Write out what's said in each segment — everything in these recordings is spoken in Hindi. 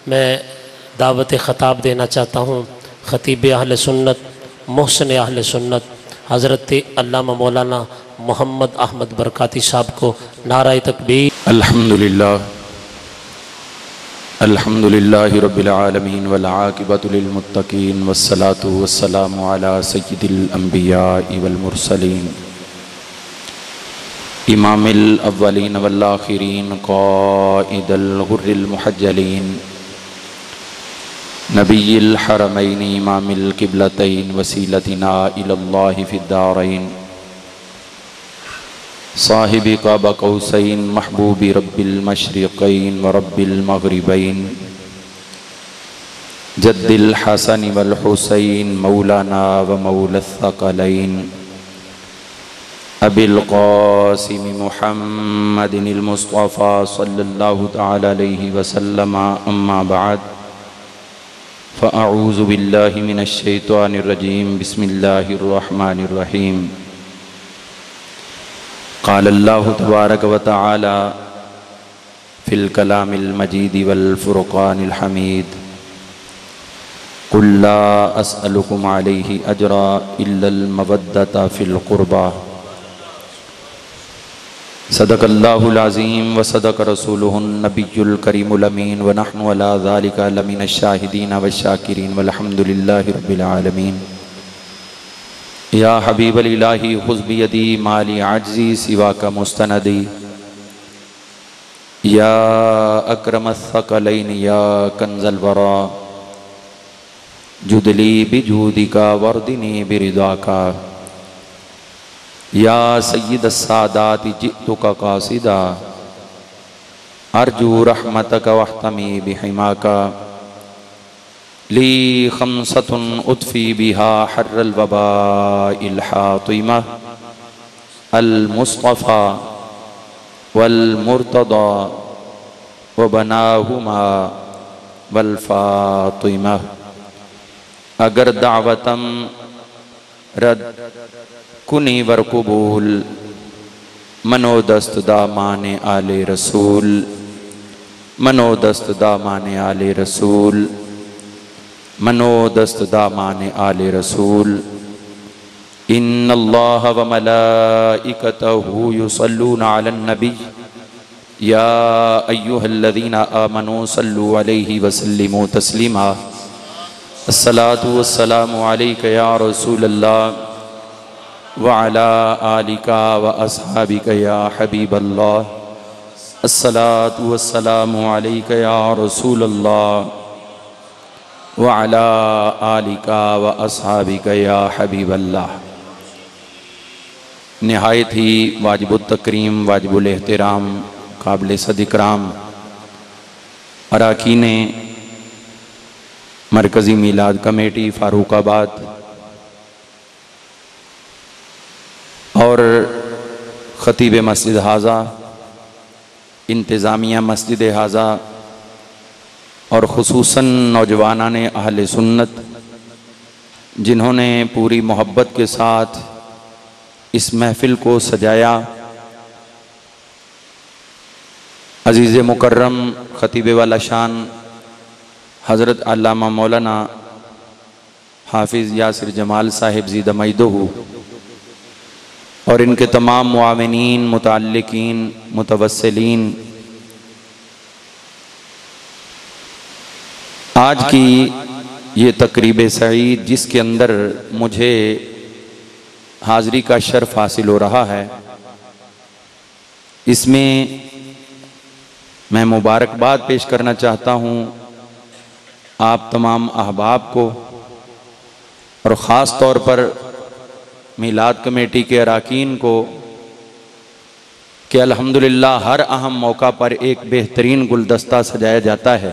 मैं दावत ख़ताब देना चाहता हूँ ख़तीब अहले सुन्नत मोहसिन अहले सुन्नत हज़रत अल्लामा मौलाना मोहम्मद अहमद बरकाती साहब को। नारा तकबीर। अल्हम्दुलिल्लाहि रब्बिल आलमीन वल आक़िबतु लिल मुत्तक़ीन वस्सलातु वस्सलामु अला सय्यिदिल अंबियाइ वल मुरसलीन इमामिल अव्वलीन वल आखिरीन क़ाइदल गुर्रिल मुहज्जलीन नबिय्यिल हरमैन इमामिल क़िबलतैन वसीलतिना इलल्लाहि फ़िद्दारैन साहिबी क़ाब क़ौसैन महबूबी रब्बिल मशरिक़ैन व रब्बिल मग़रिबैन जद्दिल हसन वल हुसैन मौलाना व मौलस्सक़लैन अबिल क़ासिम मुहम्मदिनिल मुस्तफ़ा सल्लल्लाहु तआला अलैहि वसल्लम अम्मा बाद फ़अऊज़ु बिल्लाहि मिनश शैतानिर रजीम बिस्मिल्लाहिर रहमानिर रहीम। क़ाल अल्लाहु तबारक व तआला फ़िल कलामिल मजीद वल फ़ुरक़ानिल हमीद क़ुल ला अस्अलुकुम अलैहि अजरा इल्लल मवद्दता फ़िल क़ुरबा सदक़ल्लाहुल अज़ीम व सदक़ रसूलुहुन नबियुल करीमुल अमीन व नहनु अला ज़ालिका लमिनश शाहिदीन व शाकिरीन वल्हम्दुलिल्लाहि रब्बिल आलमीन। या हबीबल इलाही खुज़ बियदी माली आज्ज़ी सिवाका मुस्तनदी या अक्रमस सकलैन या कंज़ल वरा जुदली बिजूदिका वर्दिनी बिरिदाका या सय्यिदस सादाति जिअतुका क़ासिदा अर्जू रहमतका वहतमी बिहिमाका ली खमसतुन उतफ़ी बिहा हर्रल वबाइल हातिमा अल मुस्तफ़ा वल मुर्तदा व बनाहुमा वल फातिमा। अगर दावतम रद कुनी वर कबूल मनोदस्त दामाने आले रसूल मनोदस्त दामाने आले रसूल मनोदस्त दामाने आले रसूल। इन्नल्लाह व मलाइकतहु युसल्लूना अलन नबी या अय्युहल्लज़ीना आमनू सल्लु अलैहि व सल्लिमू तस्लीमा। अस्सलातु वस्सलामु अलैका या रसूलल्लाह व अला आलिका व अस्हाबिका या हबीबल्लाह। अस्सलातु वस्सलामु अलैका या रसूलल्लाह व अला आलिका व अस्हाबिका या हबीबल्लाह। निहायत ही वाजिबुत तकरीम वाजिबुल एहतराम काबिल सदिकराम अरकान मरकज़ी मीलाद कमेटी फ़ारुक़ाबाद और ख़तीब मस्जिद हाज़ा इंतज़ामिया मस्जिद हाज़ा और ख़ुसूसन नौजवानान अहले सुन्नत जिन्होंने पूरी मोहब्बत के साथ इस महफ़िल को सजाया। अज़ीज़ मुकर्रम ख़तीब वाला शान हज़रत अल्लामा मौलाना हाफिज़ यासिर जमाल साहिब ज़ीदा मैदहू और इनके तमाम मुआविनीन मुतअल्लिकीन मुतवस्सिलीन, आज की ये तकरीब सईद जिसके अंदर मुझे हाज़री का शर्फ हासिल हो रहा है, इसमें मैं मुबारकबाद पेश करना चाहता हूँ आप तमाम अहबाब को और ख़ास तौर पर मीलाद कमेटी के अरकान को कि अल्हम्दुलिल्लाह हर अहम मौका पर एक बेहतरीन गुलदस्ता सजाया जाता है।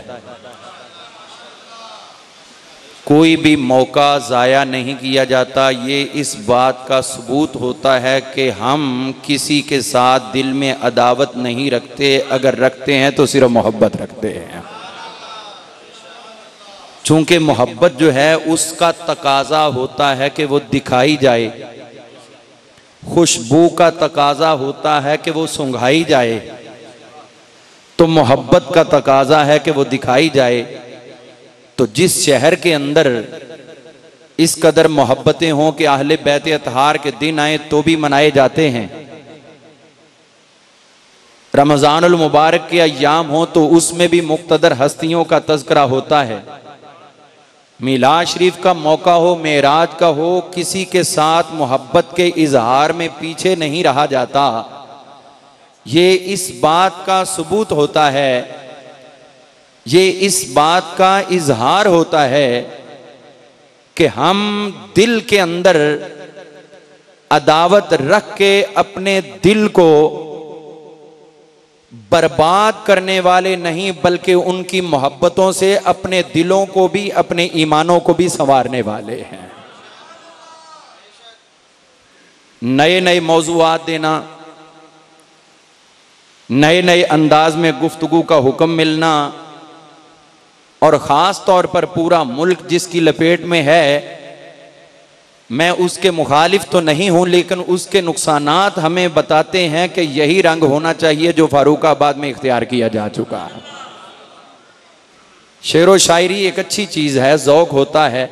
कोई भी मौका ज़ाया नहीं किया जाता। ये इस बात का सबूत होता है कि हम किसी के साथ दिल में अदावत नहीं रखते, अगर रखते हैं तो सिर्फ मोहब्बत रखते हैं। चूँकि मोहब्बत जो है उसका तकाजा होता है कि वो दिखाई जाए, खुशबू का तकाजा होता है कि वो सूंघाई जाए, तो मोहब्बत का तकाजा है कि वो दिखाई जाए। तो जिस शहर के अंदर इस कदर मोहब्बतें हों कि अहले बैत अतहार के दिन आए तो भी मनाए जाते हैं, रमज़ानुल मुबारक के अय्याम हो तो उसमें भी मुक़्तदर हस्तियों का तज़किरा होता है, मिलाद शरीफ का मौका हो, मेराज का हो, किसी के साथ मोहब्बत के इजहार में पीछे नहीं रहा जाता। ये इस बात का सबूत होता है, ये इस बात का इजहार होता है कि हम दिल के अंदर अदावत रख के अपने दिल को बर्बाद करने वाले नहीं, बल्कि उनकी मोहब्बतों से अपने दिलों को भी, अपने ईमानों को भी संवारने वाले हैं। नए नए मौज़ूआत देना, नए नए अंदाज में गुफ्तगू का हुक्म मिलना, और ख़ास तौर पर पूरा मुल्क जिसकी लपेट में है, मैं उसके मुखालिफ तो नहीं हूं, लेकिन उसके नुकसानात हमें बताते हैं कि यही रंग होना चाहिए जो फारूकाबाद में इख्तियार किया जा चुका है। शेर व शायरी एक अच्छी चीज़ है, ज़ौक़ होता है,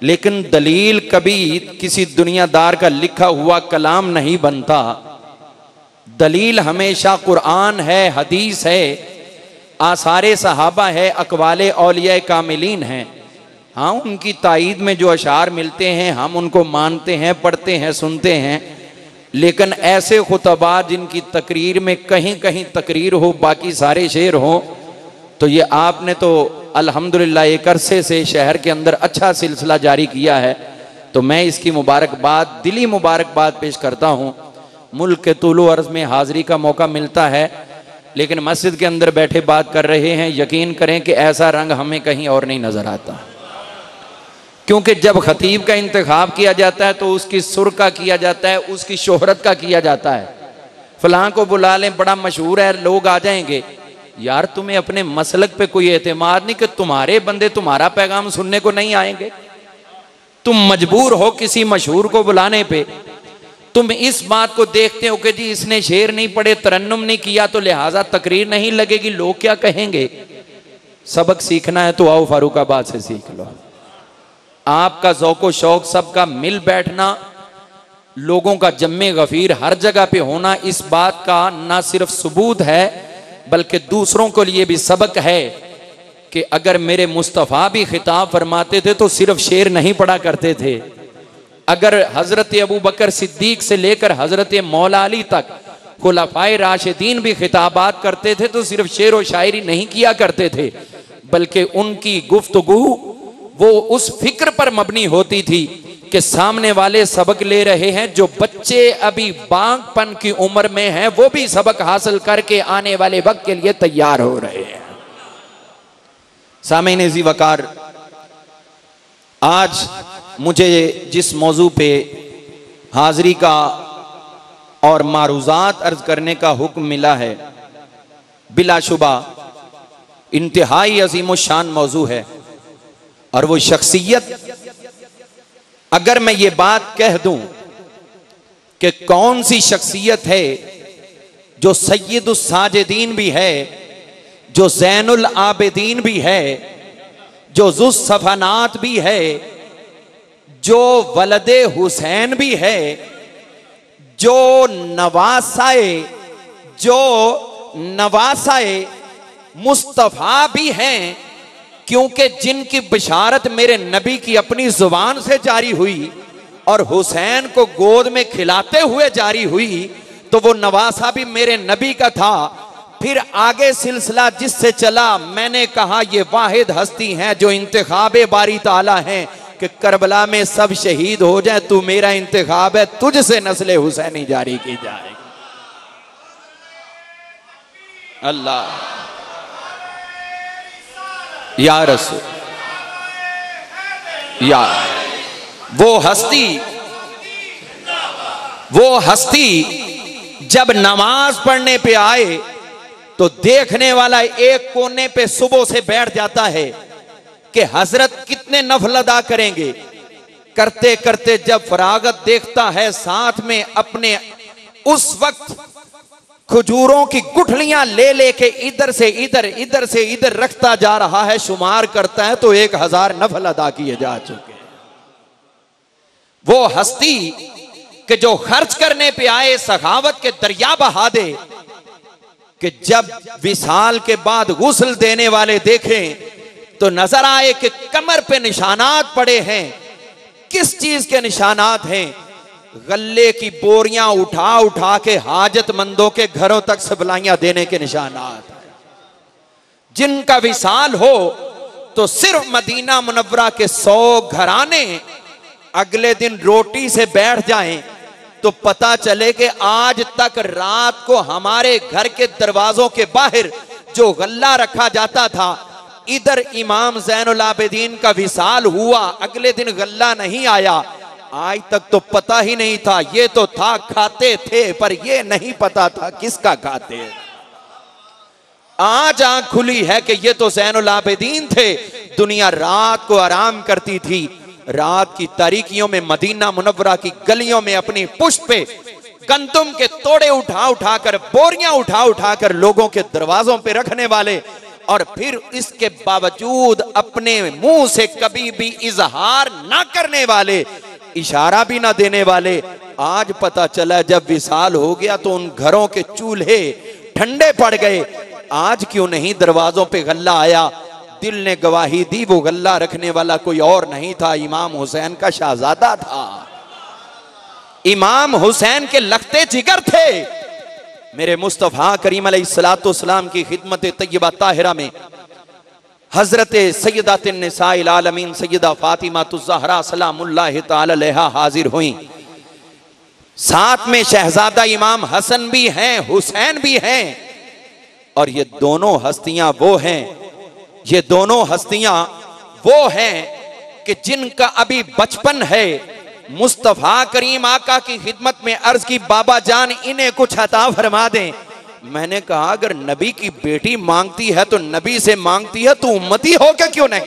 लेकिन दलील कभी किसी दुनियादार का लिखा हुआ कलाम नहीं बनता। दलील हमेशा कुरान है, हदीस है, आसारे सहाबा है, अक़वाले औलिया कामिलीन हैं। हाँ, उनकी ताईद में जो अशार मिलते हैं हम उनको मानते हैं, पढ़ते हैं, सुनते हैं, लेकिन ऐसे खुतबा जिनकी तकरीर में कहीं कहीं तकरीर हो, बाकी सारे शेर हो, तो ये आपने तो अल्हम्दुलिल्लाह एक अरसे से शहर के अंदर अच्छा सिलसिला जारी किया है, तो मैं इसकी मुबारकबाद, दिली मुबारकबाद पेश करता हूँ। मुल्क के तूलो अर्ज़ में हाज़री का मौका मिलता है, लेकिन मस्जिद के अंदर बैठे बात कर रहे हैं, यकीन करें कि ऐसा रंग हमें कहीं और नहीं नज़र आता। क्योंकि जब खतीब का इंतखाब किया जाता है तो उसकी सुर का किया जाता है, उसकी शोहरत का किया जाता है। फलां को बुला लें, बड़ा मशहूर है, लोग आ जाएंगे। यार, तुम्हें अपने मसलक पे कोई एतमाद नहीं कि तुम्हारे बंदे तुम्हारा पैगाम सुनने को नहीं आएंगे? तुम मजबूर हो किसी मशहूर को बुलाने पे। तुम इस बात को देखते हो कि जी इसने शेर नहीं पढ़े, तरन्नुम नहीं किया, तो लिहाजा तकरीर नहीं लगेगी, लोग क्या कहेंगे। सबक सीखना है तो आओ फारूकाबाद से सीख लो। आपका ज़ौक़ शौक़ सबका मिल बैठना, लोगों का जम्मे गफीर हर जगह पे होना, इस बात का ना सिर्फ सबूत है बल्कि दूसरों के लिए भी सबक है कि अगर मेरे मुस्तफ़ा भी खिताब फरमाते थे तो सिर्फ शेर नहीं पढ़ा करते थे। अगर हज़रत अबू बकर सिद्दीक से लेकर हज़रत मौला अली तक खुलाफाए राशिदीन भी खिताबात करते थे तो सिर्फ शेर व शायरी नहीं किया करते थे, बल्कि उनकी गुफ्तगू वो उस फिक्र पर मबनी होती थी कि सामने वाले सबक ले रहे हैं, जो बच्चे अभी बागपन की उम्र में हैं वो भी सबक हासिल करके आने वाले वक्त के लिए तैयार हो रहे हैं। सामईन ज़ी वकार, आज मुझे जिस मौजू पे हाज़री का और मारूज़ात अर्ज करने का हुक्म मिला है, बिलाशुबा इंतहाई अजीम शान मौजू है। और वो शख्सियत, अगर मैं ये बात कह दूं कि कौन सी शख्सियत है जो सय्यदुस साजिदीन भी है, जो ज़ैनुल आबिदीन भी है, जो ज़ुस सफ़ानात भी है, जो वलदे हुसैन भी है, जो नवासाए मुस्तफ़ा भी हैं, क्योंकि जिनकी बिशारत मेरे नबी की अपनी जुबान से जारी हुई और हुसैन को गोद में खिलाते हुए जारी हुई, तो वो नवासा भी मेरे नबी का था। फिर आगे सिलसिला जिससे चला, मैंने कहा ये वाहिद हस्ती हैं जो इंतखाबे बारी ताला हैं कि करबला में सब शहीद हो जाए, तू मेरा इंतखाब है, तुझसे नस्ले हुसैनी जारी की जाएगी। अल्लाह या रसूल, या वो हस्ती जब नमाज पढ़ने पे आए तो देखने वाला एक कोने पे सुबह से बैठ जाता है कि हजरत कितने नफल अदा करेंगे। करते करते जब फरागत देखता है, साथ में अपने उस वक्त खजूरों की गुठलियां ले लेके इधर से इधर, इधर से इधर रखता जा रहा है, शुमार करता है तो 1000 नफल अदा किए जा चुके हैं। वो हस्ती कि जो खर्च करने पे आए सखावत के दरिया बहा दे, कि जब विसाल के बाद गुस्ल देने वाले देखें तो नजर आए कि कमर पे निशानात पड़े हैं। किस चीज के निशानात हैं? गल्ले की बोरियां उठा उठा के हाजतमंदों के घरों तक सप्लाइयां देने के निशानात। जिनका विसाल हो तो सिर्फ मदीना मुनव्वरा के 100 घराने अगले दिन रोटी से बैठ जाएं तो पता चले कि आज तक रात को हमारे घर के दरवाजों के बाहर जो गल्ला रखा जाता था, इधर इमाम ज़ैनुल आबिदीन का विसाल हुआ, अगले दिन गल्ला नहीं आया। आज तक तो पता ही नहीं था, ये तो था खाते थे पर ये नहीं पता था किसका खाते। आज आंख खुली है कि ये तो ज़ैनुल आबिदीन थे। दुनिया रात को आराम करती थी, रात की तारीकियों में मदीना मुनव्वरा की गलियों में अपनी पुष्प पे गंदुम के तोड़े उठा उठाकर, बोरियां उठा उठाकर लोगों के दरवाजों पे रखने वाले, और फिर इसके बावजूद अपने मुंह से कभी भी इजहार ना करने वाले, इशारा भी ना देने वाले। आज पता चला जब विसाल हो गया तो उन घरों के चूल्हे ठंडे पड़ गए। आज क्यों नहीं दरवाजों पे गल्ला आया? दिल ने गवाही दी, वो गल्ला रखने वाला कोई और नहीं था, इमाम हुसैन का शहजादा था। इमाम हुसैन के लखते जिगर थे। मेरे मुस्तफा करीम अलैहिस्सलाम की खिदमत तय्यबा ताहिरा में हजरत सय्यदातिन निसाइल आलमीन सय्यदा फातिमा ज़हरा सलामुल्लाहि तआला अलैहा हाजिर हुई। साथ में शहजादा इमाम हसन भी हैं, हुसैन भी हैं, और ये दोनों हस्तियां वो हैं, ये दोनों हस्तियां वो हैं कि जिनका अभी बचपन है। मुस्तफा करीम आका की खिदमत में अर्ज की, बाबा जान इन्हें कुछ अता फरमा दें। मैंने कहा अगर नबी की बेटी मांगती है तो नबी से मांगती है, तो उम्मती हो के क्यों नहीं?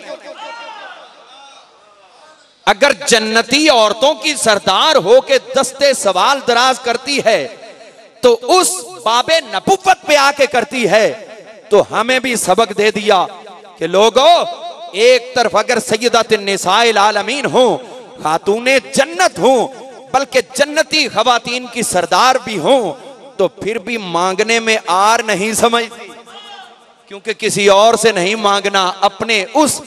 अगर जन्नती औरतों की सरदार हो के दस्ते सवाल दराज करती है तो उस बाबे नबुव्वत पे आके करती है। तो हमें भी सबक दे दिया कि लोगों, एक तरफ अगर सय्यदातिन निसाइल आलमीन हो, खातूने जन्नत हो, बल्कि जन्नती खवातीन की सरदार भी हो, तो फिर भी मांगने में आर नहीं समझती, क्योंकि किसी और से नहीं मांगना, अपने उस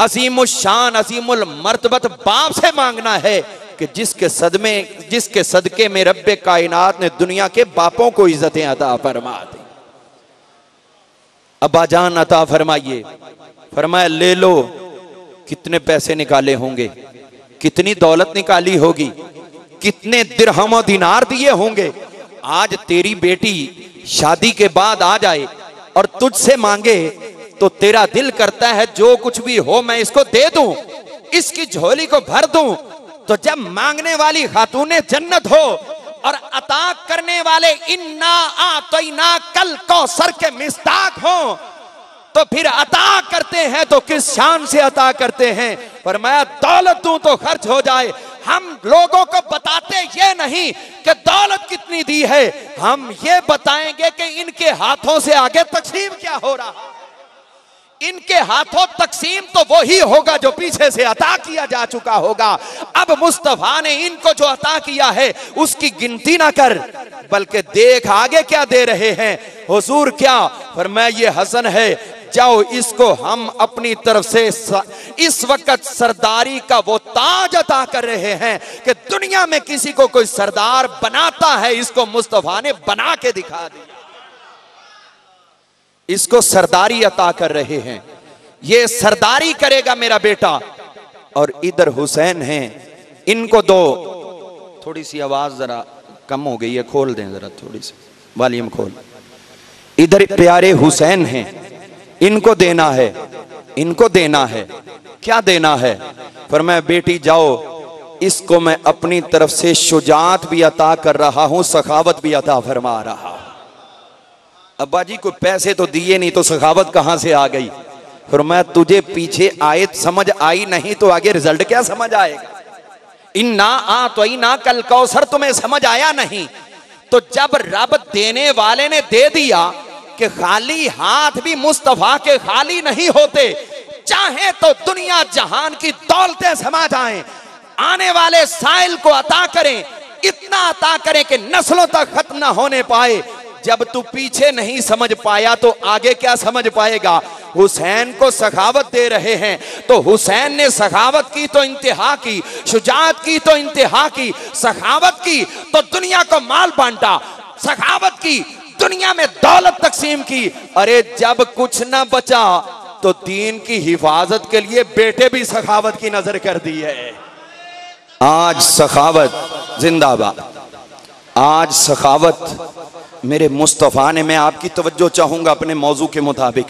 अजीमुल शान अजीमुल मर्तबत बाप से मांगना है कि जिसके सदके में रब्बे कायनात ने दुनिया के बापों को इज्जतें अता फरमा दी। अब्बा जान अता फरमाइए। फरमाया ले लो। कितने पैसे निकाले होंगे, कितनी दौलत निकाली होगी, कितने दिरहम और दिनार दिए होंगे। आज तेरी बेटी शादी के बाद आ जाए और तुझसे मांगे तो तेरा दिल करता है जो कुछ भी हो मैं इसको दे दूं, इसकी झोली को भर दूं। तो जब मांगने वाली खातूने जन्नत हो और अता करने वाले इन्ना आतैना कल कौसर के मिस्ताक हो, तो फिर अता करते हैं तो किस शान से अता करते हैं। फरमाया दौलत दूं तो खर्च हो जाए। हम लोगों को बताते ये नहीं कि दौलत कितनी दी है, हम ये बताएंगे कि इनके हाथों से आगे तकसीम क्या हो रहा। इनके हाथों तकसीम तो वही होगा जो पीछे से अता किया जा चुका होगा। अब मुस्तफा ने इनको जो अता किया है उसकी गिनती ना कर, बल्कि देख आगे क्या दे रहे हैं। हुजूर क्या फरमाया, ये हसन है, जाओ इसको हम अपनी तरफ से इस वक्त सरदारी का वो ताज अता कर रहे हैं कि दुनिया में किसी को कोई सरदार बनाता है, इसको मुस्तफा ने बना के दिखा दिया। इसको सरदारी अता कर रहे हैं, ये सरदारी करेगा मेरा बेटा। और इधर हुसैन हैं, इनको दो। थोड़ी सी आवाज जरा कम हो गई है, खोल दें जरा, थोड़ी सी वॉल्यूम खोल। इधर प्यारे हुसैन हैं, इनको देना है, इनको देना है। क्या देना है? फरमाया बेटी जाओ, इसको मैं अपनी तरफ से शुजात भी अता कर रहा हूं, सखावत भी अता फरमा रहा। अब्बा जी को पैसे तो दिए नहीं तो सखावत कहां से आ गई? फरमाया तुझे पीछे आयत समझ आई नहीं तो आगे रिजल्ट क्या समझ आएगा। इन्ना आतैना कल कौसर तुम्हें समझ आया नहीं, तो जब रब देने वाले ने दे दिया कि खाली हाथ भी मुस्तफा के खाली नहीं होते, चाहे तो दुनिया जहान की दौलतें समा जाएं, आने वाले साइल को अता करें, इतना अता करें कि नस्लों तक खत्म ना होने पाए। जब तू पीछे नहीं समझ पाया तो आगे क्या समझ पाएगा। हुसैन को सखावत दे रहे हैं तो हुसैन ने सखावत की तो इंतहा की, शुजाअत की तो इंतहा की, सखावत की तो दुनिया को माल बांटा, सखावत की दुनिया में दौलत तकसीम की। अरे जब कुछ ना बचा तो दीन की हिफाजत के लिए बेटे भी सखावत की नजर कर दी है। आज सखावत जिंदाबाद, आज सखावत मेरे मुस्तफ़ा ने, मैं आपकी तवज्जो चाहूंगा अपने मौजू के मुताबिक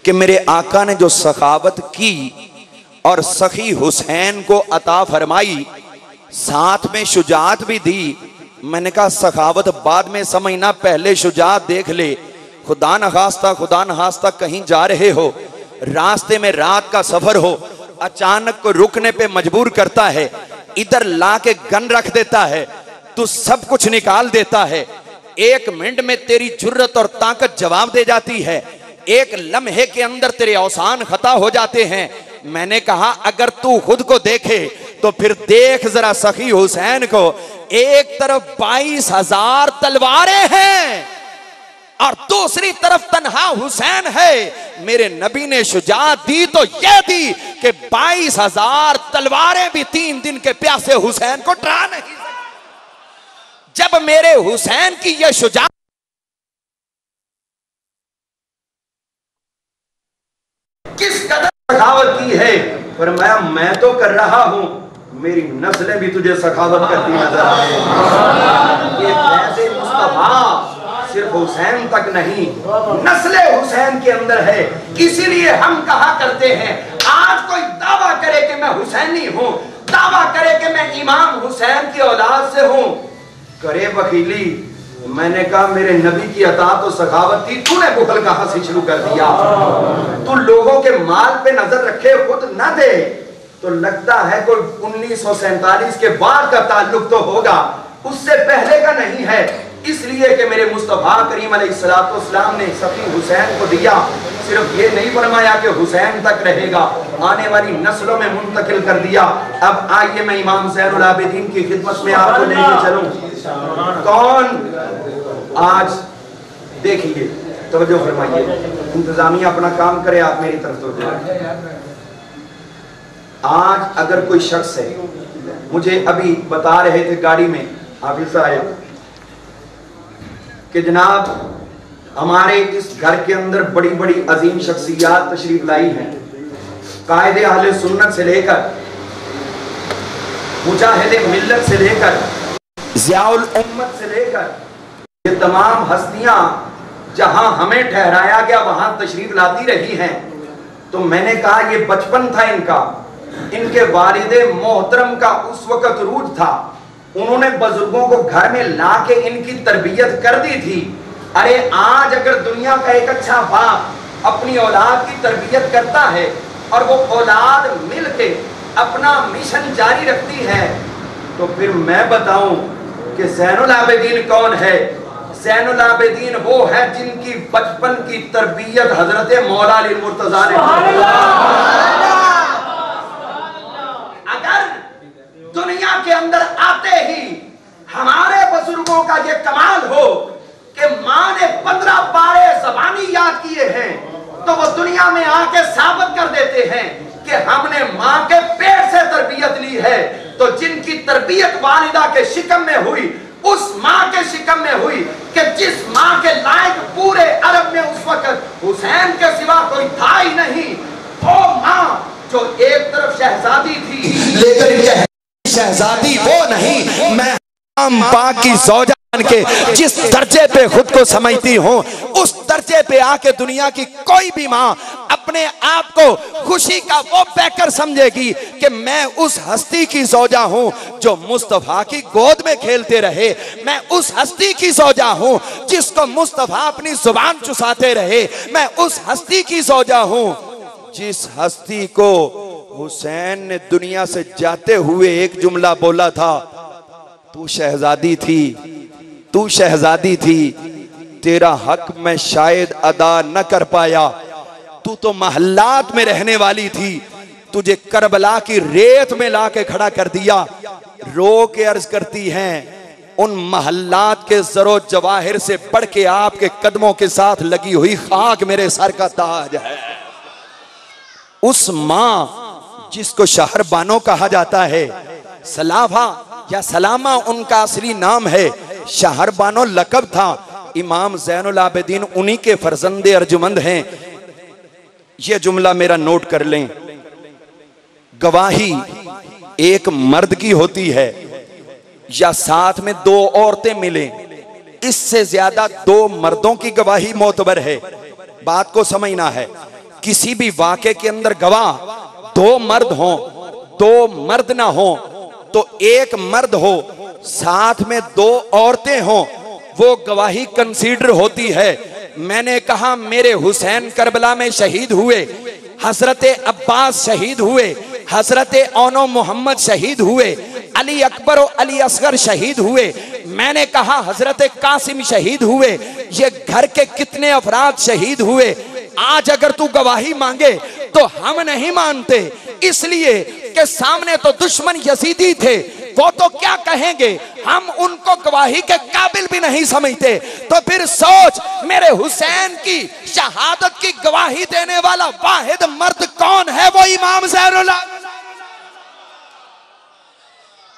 कि मेरे आका ने जो सखावत की और सखी हुसैन को अता फरमाई, साथ में शुजाअत भी दी। मैंने कहा सखावत बाद में समझना, पहले शुजाअत देख ले। खुदा न खास्ता कहीं जा रहे हो, रास्ते में रात का सफर हो, अचानक को रुकने पे मजबूर करता है, इधर ला के गन रख देता है, तू सब कुछ निकाल देता है। एक मिनट में तेरी जुर्रत और ताकत जवाब दे जाती है, एक लम्हे के अंदर तेरे औसान खता हो जाते हैं। मैंने कहा अगर तू खुद को देखे तो फिर देख जरा सखी हुसैन को। एक तरफ 22,000 तलवारें हैं और दूसरी तरफ तन्हा हुसैन है। मेरे नबी ने शुजाअत दी तो यह दी कि 22,000 तलवारें भी 3 दिन के प्यासे हुसैन को डरा नहीं। जब मेरे हुसैन की यह शुजाअत किस कदर सखावत की है, फरमाया मैं तो कर रहा हूं, मेरी नस्लें भी तुझे सखावत करती नजर आए। ये फैज़े मुस्तफा सिर्फ हुसैन तक नहीं, नस्ले हुसैन के अंदर है। इसीलिए हम कहा करते हैं, आज कोई दावा करे कि मैं हुसैनी हूं, दावा करे कि मैं इमाम हुसैन की औलाद से हूं, करे वकीली। मैंने कहा मेरे नबी की अता तो सखावत थी, तूने बुखल कहां से शुरू कर दिया। तू लोगों के माल पे नजर रखे, खुद न दे, तो लगता है कोई 1947 के बाद का ताल्लुक तो होगा, उससे पहले का नहीं है। इसलिए कि मेरे मुस्तफा करीम अलैहिस्सलाम ने सफी हुसैन को दिया, सिर्फ ये नहीं फरमाया कि हुसैन तक रहेगा, आने वाली नस्लों में मुंतकिल कर दिया। अब आइए मैं इमाम ज़ैनुल आबिदीन की खिदमत में आपको लेके चलूं। कौन आज देखिए, तवज्जो फरमाइए, इंतजामिया अपना काम करे, आप मेरी तरफ तो। आज अगर कोई शख्स है, मुझे अभी बता रहे थे गाड़ी में हाफिज साहब कि जनाब हमारे इस घर के अंदर बड़ी बड़ी अजीम शख्सियात तशरीफ लाई हैं, कायदे अहले सुन्नत से लेकर मुजाहिदे मिल्लत से लेकर ज़ियाउल उम्मत से लेकर ये तमाम हस्तियां जहां हमें ठहराया गया वहां तशरीफ लाती रही हैं। तो मैंने कहा ये बचपन था इनका, इनके वालिदे मोहतरम का उस वक्त रूज था, उन्होंने बुजुर्गों को घर में लाके इनकी तरबियत कर दी थी। अरे आज अगर दुनिया का एक अच्छा बाप अपनी औलाद की तरबियत करता है और वो औलाद मिलके अपना मिशन जारी रखती है, तो फिर मैं बताऊं कि ज़ैनुल आबिदीन कौन है। ज़ैनुल आबिदीन वो है जिनकी बचपन की तरबियत हजरत मौला अली मुर्तज़ा ने। अगर दुनिया के अंदर आते ही हमारे बुजुर्गों का ये कमाल हो कि माँ ने 15 पारे ज़बानी याद किए हैं, तो वो दुनिया में आके साबित कर देते हैं कि हमने माँ के पेट से तरबियत ली है। तो जिनकी तरबियत वालिदा के शिकम में हुई, उस माँ के शिकम में हुई कि जिस माँ के लायक पूरे अरब में उस वक्त हुसैन के सिवा कोई था ही नहीं, वो माँ जो एक तरफ शहजादी थी लेकिन शहजादी वो नहीं, मैं पाक की ज़ौजा के जिस दर्जे पे खुद को समझती हूँ, उस दर्जे पे आके दुनिया की कोई भी माँ अपने आप को खुशी का वो पैकर समझेगी कि मैं उस हस्ती की ज़ौजा हूँ जो मुस्तफ़ा की गोद में खेलते रहे, मैं उस हस्ती की ज़ौजा हूँ जिसको मुस्तफ़ा अपनी जुबान चुसाते रहे, मैं उस हस्ती की ज़ौजा हूँ जिस हस्ती को हुसैन ने दुनिया से जाते हुए एक जुमला बोला था, तू शहजादी थी तू शहजादी थी, तेरा हक मैं शायद अदा न कर पाया। तू तो महल्लात में रहने वाली थी, तुझे करबला की रेत में लाके खड़ा कर दिया। रो के अर्ज करती हैं, उन महल्लात के जरो जवाहिर से बढ़ के आपके कदमों के साथ लगी हुई खाक मेरे सर का ताज है। उस मां जिसको शहरबानो कहा जाता है, सलाफा या सलामा उनका असली नाम है, शहरबानो लकब था। इमाम ज़ैनुल आबिदीन उन्हीं के फर्जंदे अर्जुमंद हैं। यह जुमला मेरा नोट कर लें, गवाही एक मर्द की होती है या साथ में दो औरतें मिलें, इससे ज्यादा दो मर्दों की गवाही मोतबर है। बात को समझना है, किसी भी वाक़े के अंदर गवाह दो मर्द हों, दो मर्द ना हो तो एक मर्द हो, साथ में दो औरतें हों, वो गवाही कंसीडर होती है। मैंने कहा मेरे हुसैन करबला में शहीद हुए, हजरत अब्बास शहीद हुए, हजरत औनो मोहम्मद शहीद हुए, अली अकबर और अली असगर शहीद हुए, मैंने कहा हजरत कासिम शहीद हुए। ये घर के कितने अफराद शहीद हुए। आज अगर तू गवाही मांगे तो हम नहीं मानते, इसलिए कि सामने तो दुश्मन यजीदी थे, वो तो क्या कहेंगे, हम उनको गवाही के काबिल भी नहीं समझते। तो फिर सोच, मेरे हुसैन की शहादत की गवाही देने वाला वाहिद मर्द कौन है? वो इमाम ज़ैनुल आबिदीन।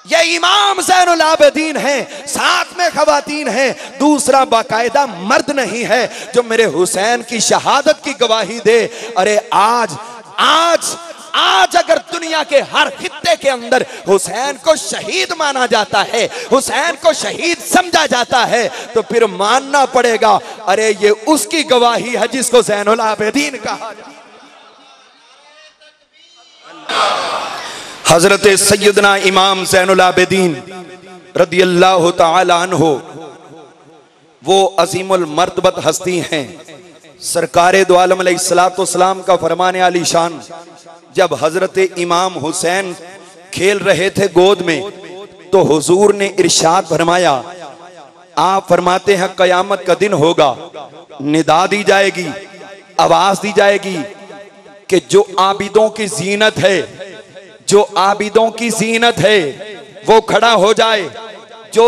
ये इमाम ज़ैनुल आबिदीन है, साथ में खवातीन है, दूसरा बाकायदा मर्द नहीं है जो मेरे हुसैन की शहादत की गवाही दे। अरे आज आज आज अगर दुनिया के हर खित्ते के अंदर हुसैन को शहीद माना जाता है, हुसैन को शहीद समझा जाता है, तो फिर मानना पड़ेगा अरे ये उसकी गवाही है जिसको ज़ैनुल आबिदीन कहा। हजरत सैयदना इमाम ज़ैनुल आबिदीन रदियल्लाहु तआला अन्हु वो अजीमुल मर्तबत हस्ती हैं। सरकारे दो आलम अलैहिस्सलातु वस्सलाम का फरमाने आली शान, जब हजरत इमाम हुसैन खेल रहे थे गोद में, तो हुजूर ने इरशाद फरमाया, आप फरमाते हैं कयामत का दिन होगा, निदा दी जाएगी, आवाज दी जाएगी कि जो आबिदों की जीनत है, जो आबिदों की जीनत है वो खड़ा हो जाए, जो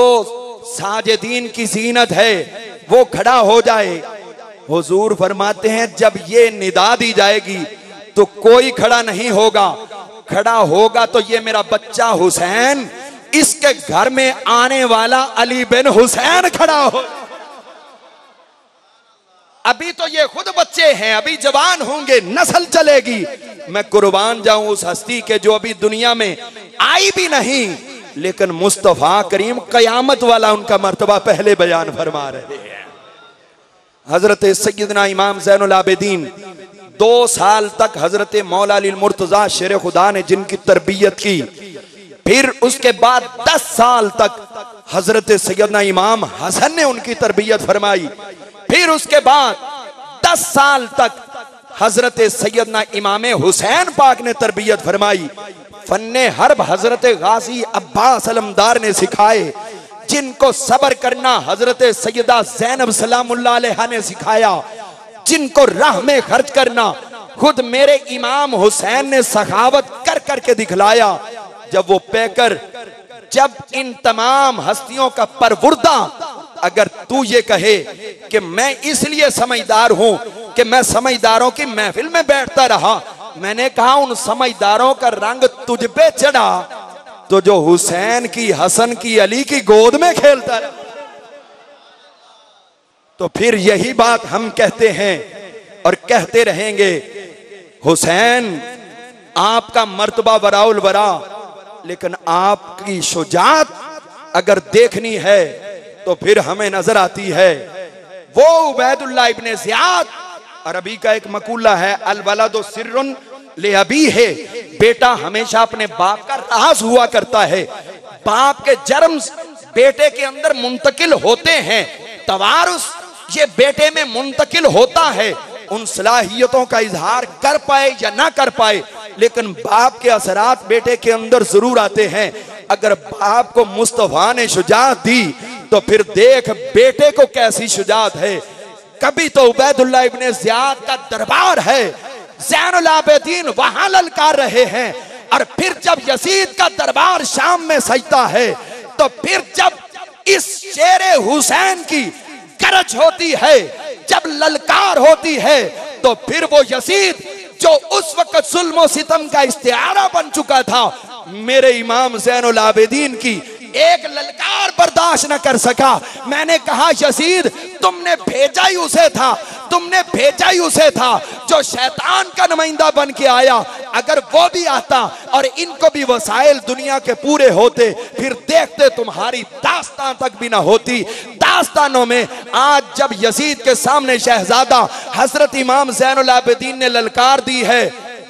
साजिदीन की जीनत है वो खड़ा हो जाए। हुजूर फरमाते हैं जब ये निदा दी जाएगी तो कोई खड़ा नहीं होगा, खड़ा होगा तो ये मेरा बच्चा हुसैन, इसके घर में आने वाला अली बिन हुसैन खड़ा हो। अभी तो ये खुद बच्चे हैं, अभी जवान होंगे, नस्ल चलेगी। मैं कुर्बान जाऊं उस हस्ती के जो अभी दुनिया में आई भी नहीं, लेकिन मुस्तफा करीम कयामत वाला उनका मर्तबा पहले बयान फरमा रहे हैं। हजरत सैयदना इमाम ज़ैनुल आबिदीन 2 साल तक हजरत मौला अली मुर्तजा शेर खुदा ने जिनकी तरबियत की, फिर उसके बाद 10 साल तक हजरत सैयदना इमाम हसन ने उनकी तरबियत फरमाई, फिर उसके बाद 10 साल तक हजरत सैयदना इमाम हुसैन पाक ने तरबियत फरमाई। फन्ने हर्ब हजरत गाजी अब्बास अलमदार ने सिखाए, जिनको सब्र करना हजरत सैयदा ज़ैनब सलामुल्लाह अलैहा ने सिखाया, जिनको राह में खर्च करना खुद मेरे इमाम हुसैन ने सखावत कर करके दिखलाया। जब वो पैकर, जब इन तमाम हस्तियों का परवुर्दा, अगर तू ये कहे कि मैं इसलिए समझदार हूं कि मैं समझदारों की महफिल में बैठता रहा, मैंने कहा उन समझदारों का रंग तुझ पे चढ़ा तो जो हुसैन की, हसन की, अली की गोद में खेलता रहा। तो फिर यही बात हम कहते हैं और कहते रहेंगे, हुसैन आपका मर्तबा वराउल वरा, लेकिन आपकी शुजात अगर देखनी है तो फिर हमें नजर आती है वो उबैदुल्लाह इब्ने ज़ियाद। अरबी का एक मकूला है, अल वलदु सिर्रुन ले अबी है, बेटा हमेशा अपने बाप का राज हुआ करता है। बाप के जर्म बेटे के अंदर मुंतकिल होते हैं, तवारुस ये बेटे में मुंतकिल होता है। उन सलाहियतों का इजहार कर पाए या ना कर पाए, लेकिन बाप के असरात बेटे के अंदर जरूर आते हैं। अगर बाप को मुस्तफा ने शुजाअत दी तो फिर देख बेटे को कैसी शुजात है। कभी तो उबैदुल्लाह इब्ने ज़ियाद का दरबार है, ज़ैनुल आबिदीन वहां ललकार रहे हैं, और फिर जब यजीद का दरबार शाम में सजता है, तो फिर जब इस शेरे हुसैन की गरज होती है, जब ललकार होती है, तो फिर वो यजीद जो उस वक्त जुल्म और सितम का इस्तिआरा बन चुका था, मेरे इमाम ज़ैनुल आबिदीन की एक ललकार बर्दाश्त न कर सका। मैंने कहा यजीद तुमने भेजा ही उसे था, तुमने भेजा ही उसे था जो शैतान का नुमाइंदा बन के आया। अगर वो भी आता और इनको भी वसाइल दुनिया के पूरे होते, फिर देखते तुम्हारी दास्तान तक भी ना होती। दास्तानों में आज जब यजीद के सामने शहजादा हजरत इमाम ज़ैनुल आबिदीन ने ललकार दी है,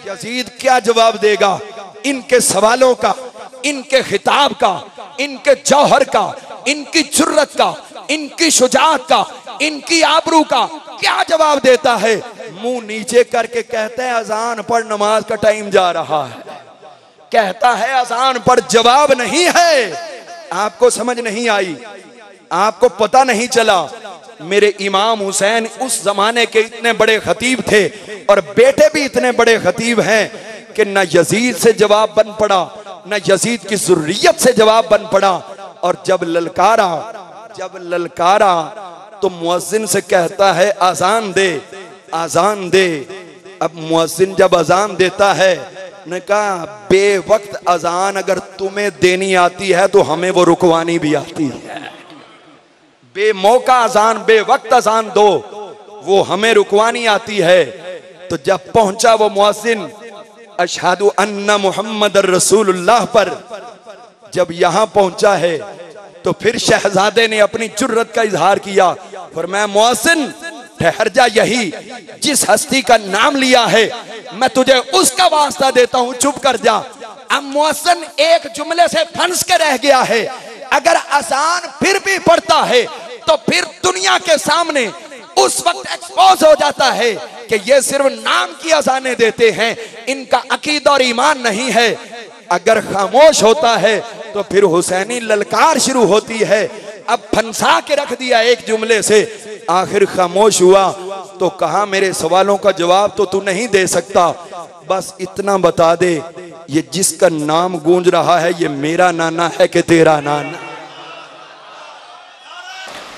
यजीद क्या जवाब देगा? इनके सवालों का, इनके खिताब का, इनके जौहर का, इनकी जुर्रत का, इनकी शुजाअत का, इनकी आबरू का क्या जवाब देता है? मुंह नीचे करके कहते हैं अजान पर नमाज का टाइम जा रहा है, कहता है अजान पर जवाब नहीं है। आपको समझ नहीं आई, आपको पता नहीं चला। मेरे इमाम हुसैन उस जमाने के इतने बड़े खतीब थे और बेटे भी इतने बड़े खतीब हैं कि न यजीद से जवाब बन पड़ा, न यजीद की जुर्रियत से जवाब बन पड़ा। और जब ललकारा तो मुअज्जिन से कहता है अजान दे, अजान दे। अब मुअज्जिन जब अजान देता है, ने कहा बेवक्त अजान अगर तुम्हें देनी आती है तो हमें वो रुकवानी भी आती है। बेमौका अजान, बेवक्त अजान दो, वो हमें रुकवानी आती है। तो जब पहुंचा वो मुअज्जिन अशहदु अन्ना मुहम्मद रसूलुल्लाह पर जब यहां पहुंचा है, तो फिर शहजादे ने अपनी जुर्रत का इजहार किया। फरमाया मुअज्जिन ठहर जा, यही जिस हस्ती का नाम लिया है मैं तुझे उसका वास्ता देता हूं, चुप कर जा। अब मुअज्जिन एक जुमले से फंस के रह गया है। अगर अजान फिर भी पढ़ता है तो फिर दुनिया के सामने उस वक्त एक्सपोज हो जाता है कि ये सिर्फ नाम की अजानें देते हैं, इनका अकीदा और ईमान नहीं है। अगर खामोश होता है तो फिर हुसैनी ललकार शुरू होती है। अब फंसा के रख दिया एक जुमले से, आखिर खामोश हुआ तो कहा मेरे सवालों का जवाब तो तू नहीं दे सकता, बस इतना बता दे ये जिसका नाम गूंज रहा है ये मेरा नाना है कि तेरा नाना?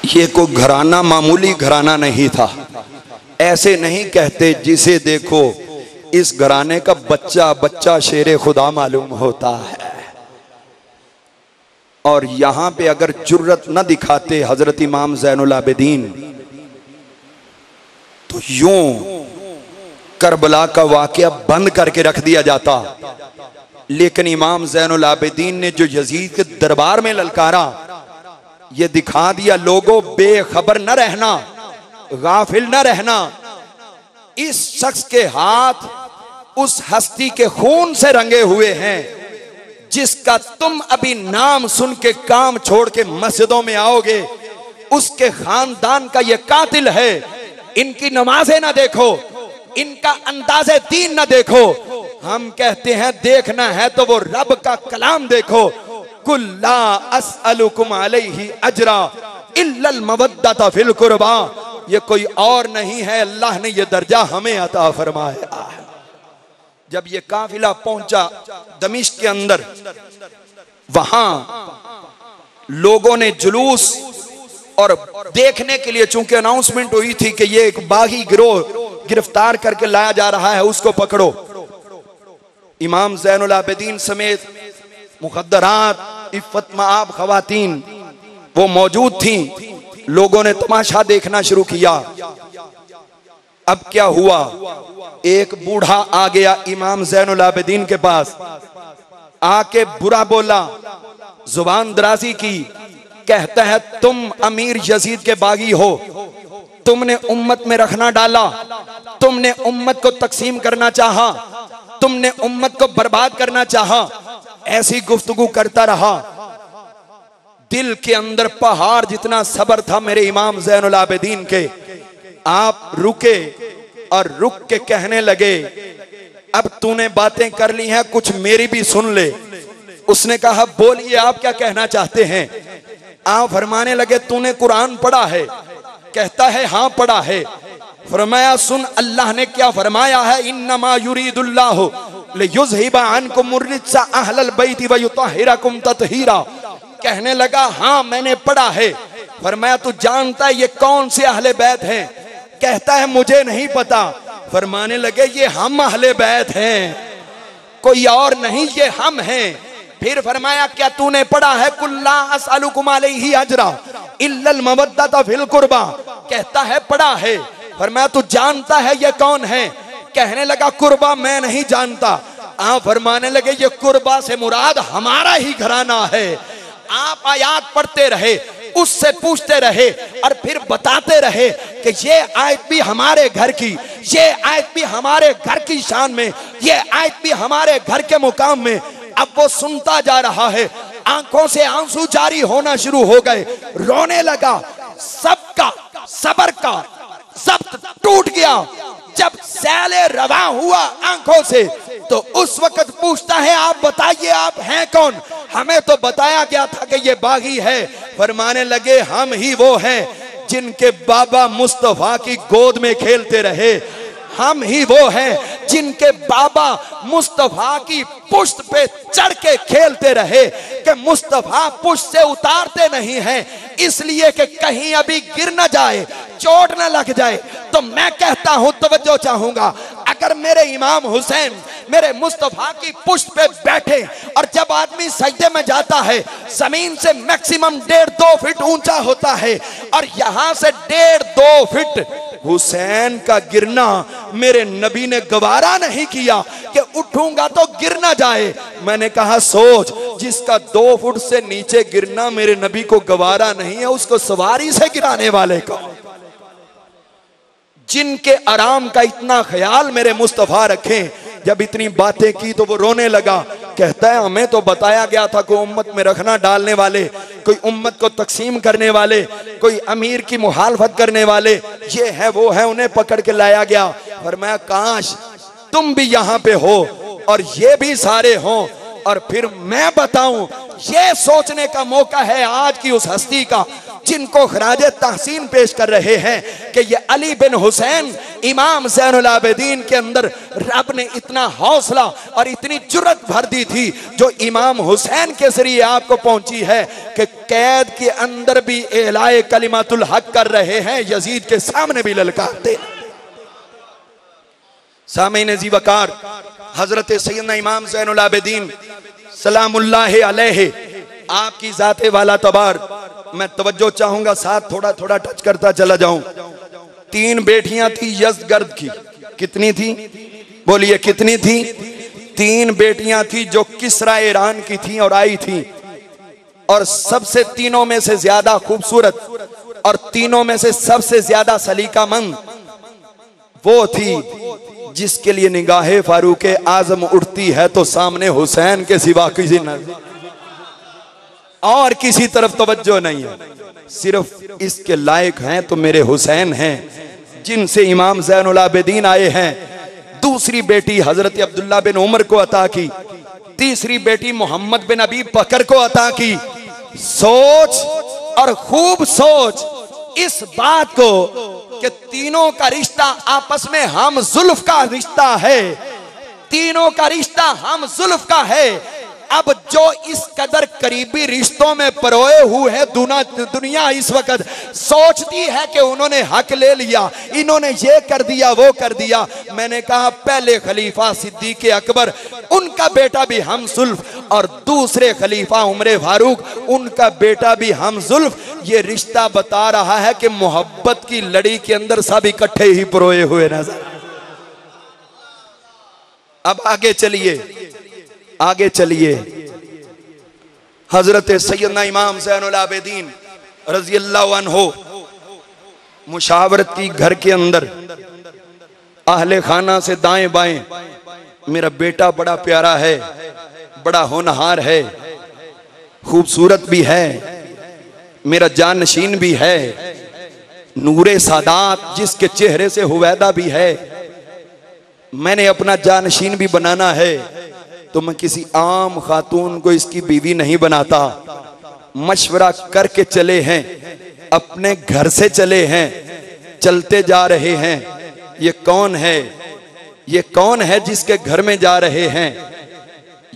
ये कोई घराना मामूली घराना नहीं था। ऐसे नहीं कहते जिसे देखो इस घराने का बच्चा बच्चा शेरे खुदा मालूम होता है। और यहां पे अगर जुर्रत न दिखाते हजरत इमाम ज़ैनुल आबिदीन तो यूं करबला का वाकया बंद करके रख दिया जाता। लेकिन इमाम ज़ैनुल आबिदीन ने जो यजीद के दरबार में ललकारा, ये दिखा दिया लोगों बेखबर न रहना, गाफिल न रहना। इस शख्स के हाथ उस हस्ती के खून से रंगे हुए हैं जिसका तुम अभी नाम सुन के काम छोड़ के मस्जिदों में आओगे। उसके खानदान का ये कातिल है। इनकी नमाजें ना देखो, इनका अंदाज़े दीन ना देखो। हम कहते हैं देखना है तो वो रब का कलाम देखो। कुल्ला अस्अलुकुम अलैहि अजरा इल्लल मवद्दता फिल कुर्बा। ये कोई और नहीं है, अल्लाह ने ये दर्जा हमें अता फरमाया। जब ये काफिला पहुंचा दमिश्क के अंदर, वहां लोगों ने जुलूस और देखने के लिए, चूंकि अनाउंसमेंट हुई थी कि ये एक बागी गिरोह गिरफ्तार करके लाया जा रहा है, उसको पकड़ो। इमाम ज़ैनुल आबिदीन समेत मुखद्दरात इफ़्फ़त मआब खवातीन वो मौजूद थी। लोगों ने तमाशा देखना शुरू किया। अब क्या हुआ, एक बूढ़ा आ गया इमाम ज़ैनुल आबिदीन के पास, आके बुरा बोला, जुबान दराजी की, कहता है तुम अमीर यजीद के बागी हो, तुमने उम्मत में रखना डाला, तुमने उम्मत को तकसीम करना चाहा, तुमने उम्मत को बर्बाद करना चाहा। ऐसी गुफ्तगू करता रहा। दिल के अंदर पहाड़ जितना सब्र था मेरे इमाम ज़ैनुल आबिदीन के। आप रुके और रुक के कहने लगे, अब तूने बातें कर ली हैं, कुछ मेरी भी सुन ले। उसने कहा बोलिए आप क्या कहना चाहते हैं। आप फरमाने लगे तूने कुरान पढ़ा है? कहता है हाँ पढ़ा है। फरमाया सुन अल्लाह ने क्या फरमाया है, इन्नमा युरीदुल्लाहु लियुज़हिबा अन्कुम अर्रिज्सा अहलल बैति व युतहिरकुम तत्हीरा। कहने लगा हाँ मैंने पढ़ा है। फरमाया तू जानता है ये कौन से अहले बैत हैं? कहता है मुझे नहीं पता। फरमाने लगे ये हम अहले बैत हैं, कोई और नहीं, ये हम हैं। फिर फरमाया क्या तूने पढ़ा है कुल्ला असअलुकुम अलैहि अजरा इल्लल मवद्दता फिल कुर्बा? कहता है पढ़ा है। फरमाया तू जानता है ये कौन है? कहने लगा कुर्बा मैं नहीं जानता। आप फरमाने लगे ये कुर्बा से मुराद हमारा ही घराना है। आप आयात पढ़ते रहे, उससे पूछते रहे और फिर बताते रहे कि ये आयत भी हमारे घर की, ये आयत भी हमारे घर की शान में, ये आयत भी हमारे घर के मुकाम में। अब वो सुनता जा रहा है, आंखों से आंसू जारी होना शुरू हो गए, रोने लगा। सबका सबर का जब्त टूट गया। जब सैले रवा हुआ आंखों से तो उस वक्त पूछता है आप बताइए आप हैं कौन? हमें तो बताया गया था कि ये बागी है। फरमाने लगे हम ही वो हैं जिनके बाबा मुस्तफा की गोद में खेलते रहे, हम ही वो हैं जिनके बाबा मुस्तफा की पुश्त पे चढ़ के खेलते रहे कि मुस्तफा पुश्त से उतारते नहीं हैं इसलिए कि कहीं अभी गिर न जाए, चोट न लग जाए। तो मैं कहता हूं, तवज्जो चाहूंगा, अगर मेरे इमाम हुसैन मेरे मुस्तफा की पुश्त पे बैठे और जब आदमी सजदे में जाता है जमीन से मैक्सिमम 1.5-2 फीट ऊंचा होता है और यहां से 1.5-2 फीट हुसैन का गिरना मेरे नबी ने गवारा नहीं किया कि उठूंगा तो गिर ना जाए। मैंने कहा सोच, जिसका 2 फुट से नीचे गिरना मेरे नबी को गवारा नहीं है, उसको सवारी से गिराने वाले को, जिनके आराम का इतना ख्याल मेरे मुस्तफा रखें। जब इतनी बातें की तो वो रोने लगा। कहता है हमें तो बताया गया था कोई उम्मत में रखना डालने वाले, कोई उम्मत को तकसीम करने वाले, कोई अमीर की मुखालफत करने वाले, ये है वो है, उन्हें पकड़ के लाया गया। फरमाया काश तुम भी यहाँ पे हो और ये भी सारे हों और फिर मैं बताऊं। ये सोचने का मौका है आज की उस हस्ती का जिनको खराज तहसीन पेश कर रहे हैं कि ये अली बिन हुसैन इमाम ज़ैनुल आबिदीन के अंदर रब ने इतना हौसला और इतनी जुर्रत भर दी थी जो इमाम हुसैन के जरिए आपको पहुंची है कि कैद के अंदर भी एलाए कलिमातुल हक कर रहे हैं, यजीद के सामने भी ललकारते। सामीन जी वकार, हजरत सैयदना इमाम ज़ैनुल आबिदीन सलामुल्लाह अलैहि आपकी जाते वाला तबार, मैं तवज्जो चाहूंगा, साथ थोड़ा थोड़ा टच करता चला जाऊं। 3 बेटियां थी यज़गर्द की। कितनी थी? बोलिए कितनी थी? 3 बेटियां थी जो किस्रा ईरान की थी और आई थी, और सबसे तीनों में से ज्यादा खूबसूरत और तीनों में से सबसे ज्यादा सलीकामंद वो थी जिसके लिए निगाहे फारूक आजम उठती है तो सामने हुसैन के सिवा किसी नजर और किसी तरफ तवज्जो नहीं है। सिर्फ इसके लायक हैं तो मेरे हुसैन हैं जिनसे इमाम ज़ैनुल आबिदीन आए हैं। दूसरी बेटी हजरत अब्दुल्ला बिन उमर को अता की, तीसरी बेटी मोहम्मद बिन अबी बकर को अता की। सोच और खूब सोच इस बात को कि तीनों का रिश्ता आपस में हम जुल्फ का रिश्ता है, तीनों का रिश्ता हम जुल्फ का है। अब जो इस कदर करीबी रिश्तों में परोए हुए हैं दुनिया इस वक्त सोचती है कि उन्होंने हक ले लिया, इन्होंने ये कर दिया वो कर दिया। मैंने कहा पहले खलीफा सिद्दीक अकबर उनका बेटा भी हम जुल्फ और दूसरे खलीफा उमर फारूक उनका बेटा भी हम जुल्फ। ये रिश्ता बता रहा है कि मोहब्बत की लड़ी के अंदर सब इकट्ठे ही परोए हुए नजर। अब आगे चलिए, आगे चलिए। हजरत सैयदना इमाम ज़ैनुल आबिदीन रज़ियल्लाहु अन्हु मुशावरत की घर के अंदर अहले खाना से दाएं बाएं, मेरा बेटा बड़ा प्यारा है, बड़ा होनहार है, खूबसूरत भी है, मेरा जानशीन भी है, नूरे सादात जिसके चेहरे से हुवैदा भी है, मैंने अपना जानशीन भी बनाना है तो मैं किसी आम खातून को इसकी बीवी नहीं बनाता, मशवरा करके चले हैं, अपने घर से चले हैं, चलते जा रहे हैं। ये कौन है? ये कौन है जिसके घर में जा रहे हैं?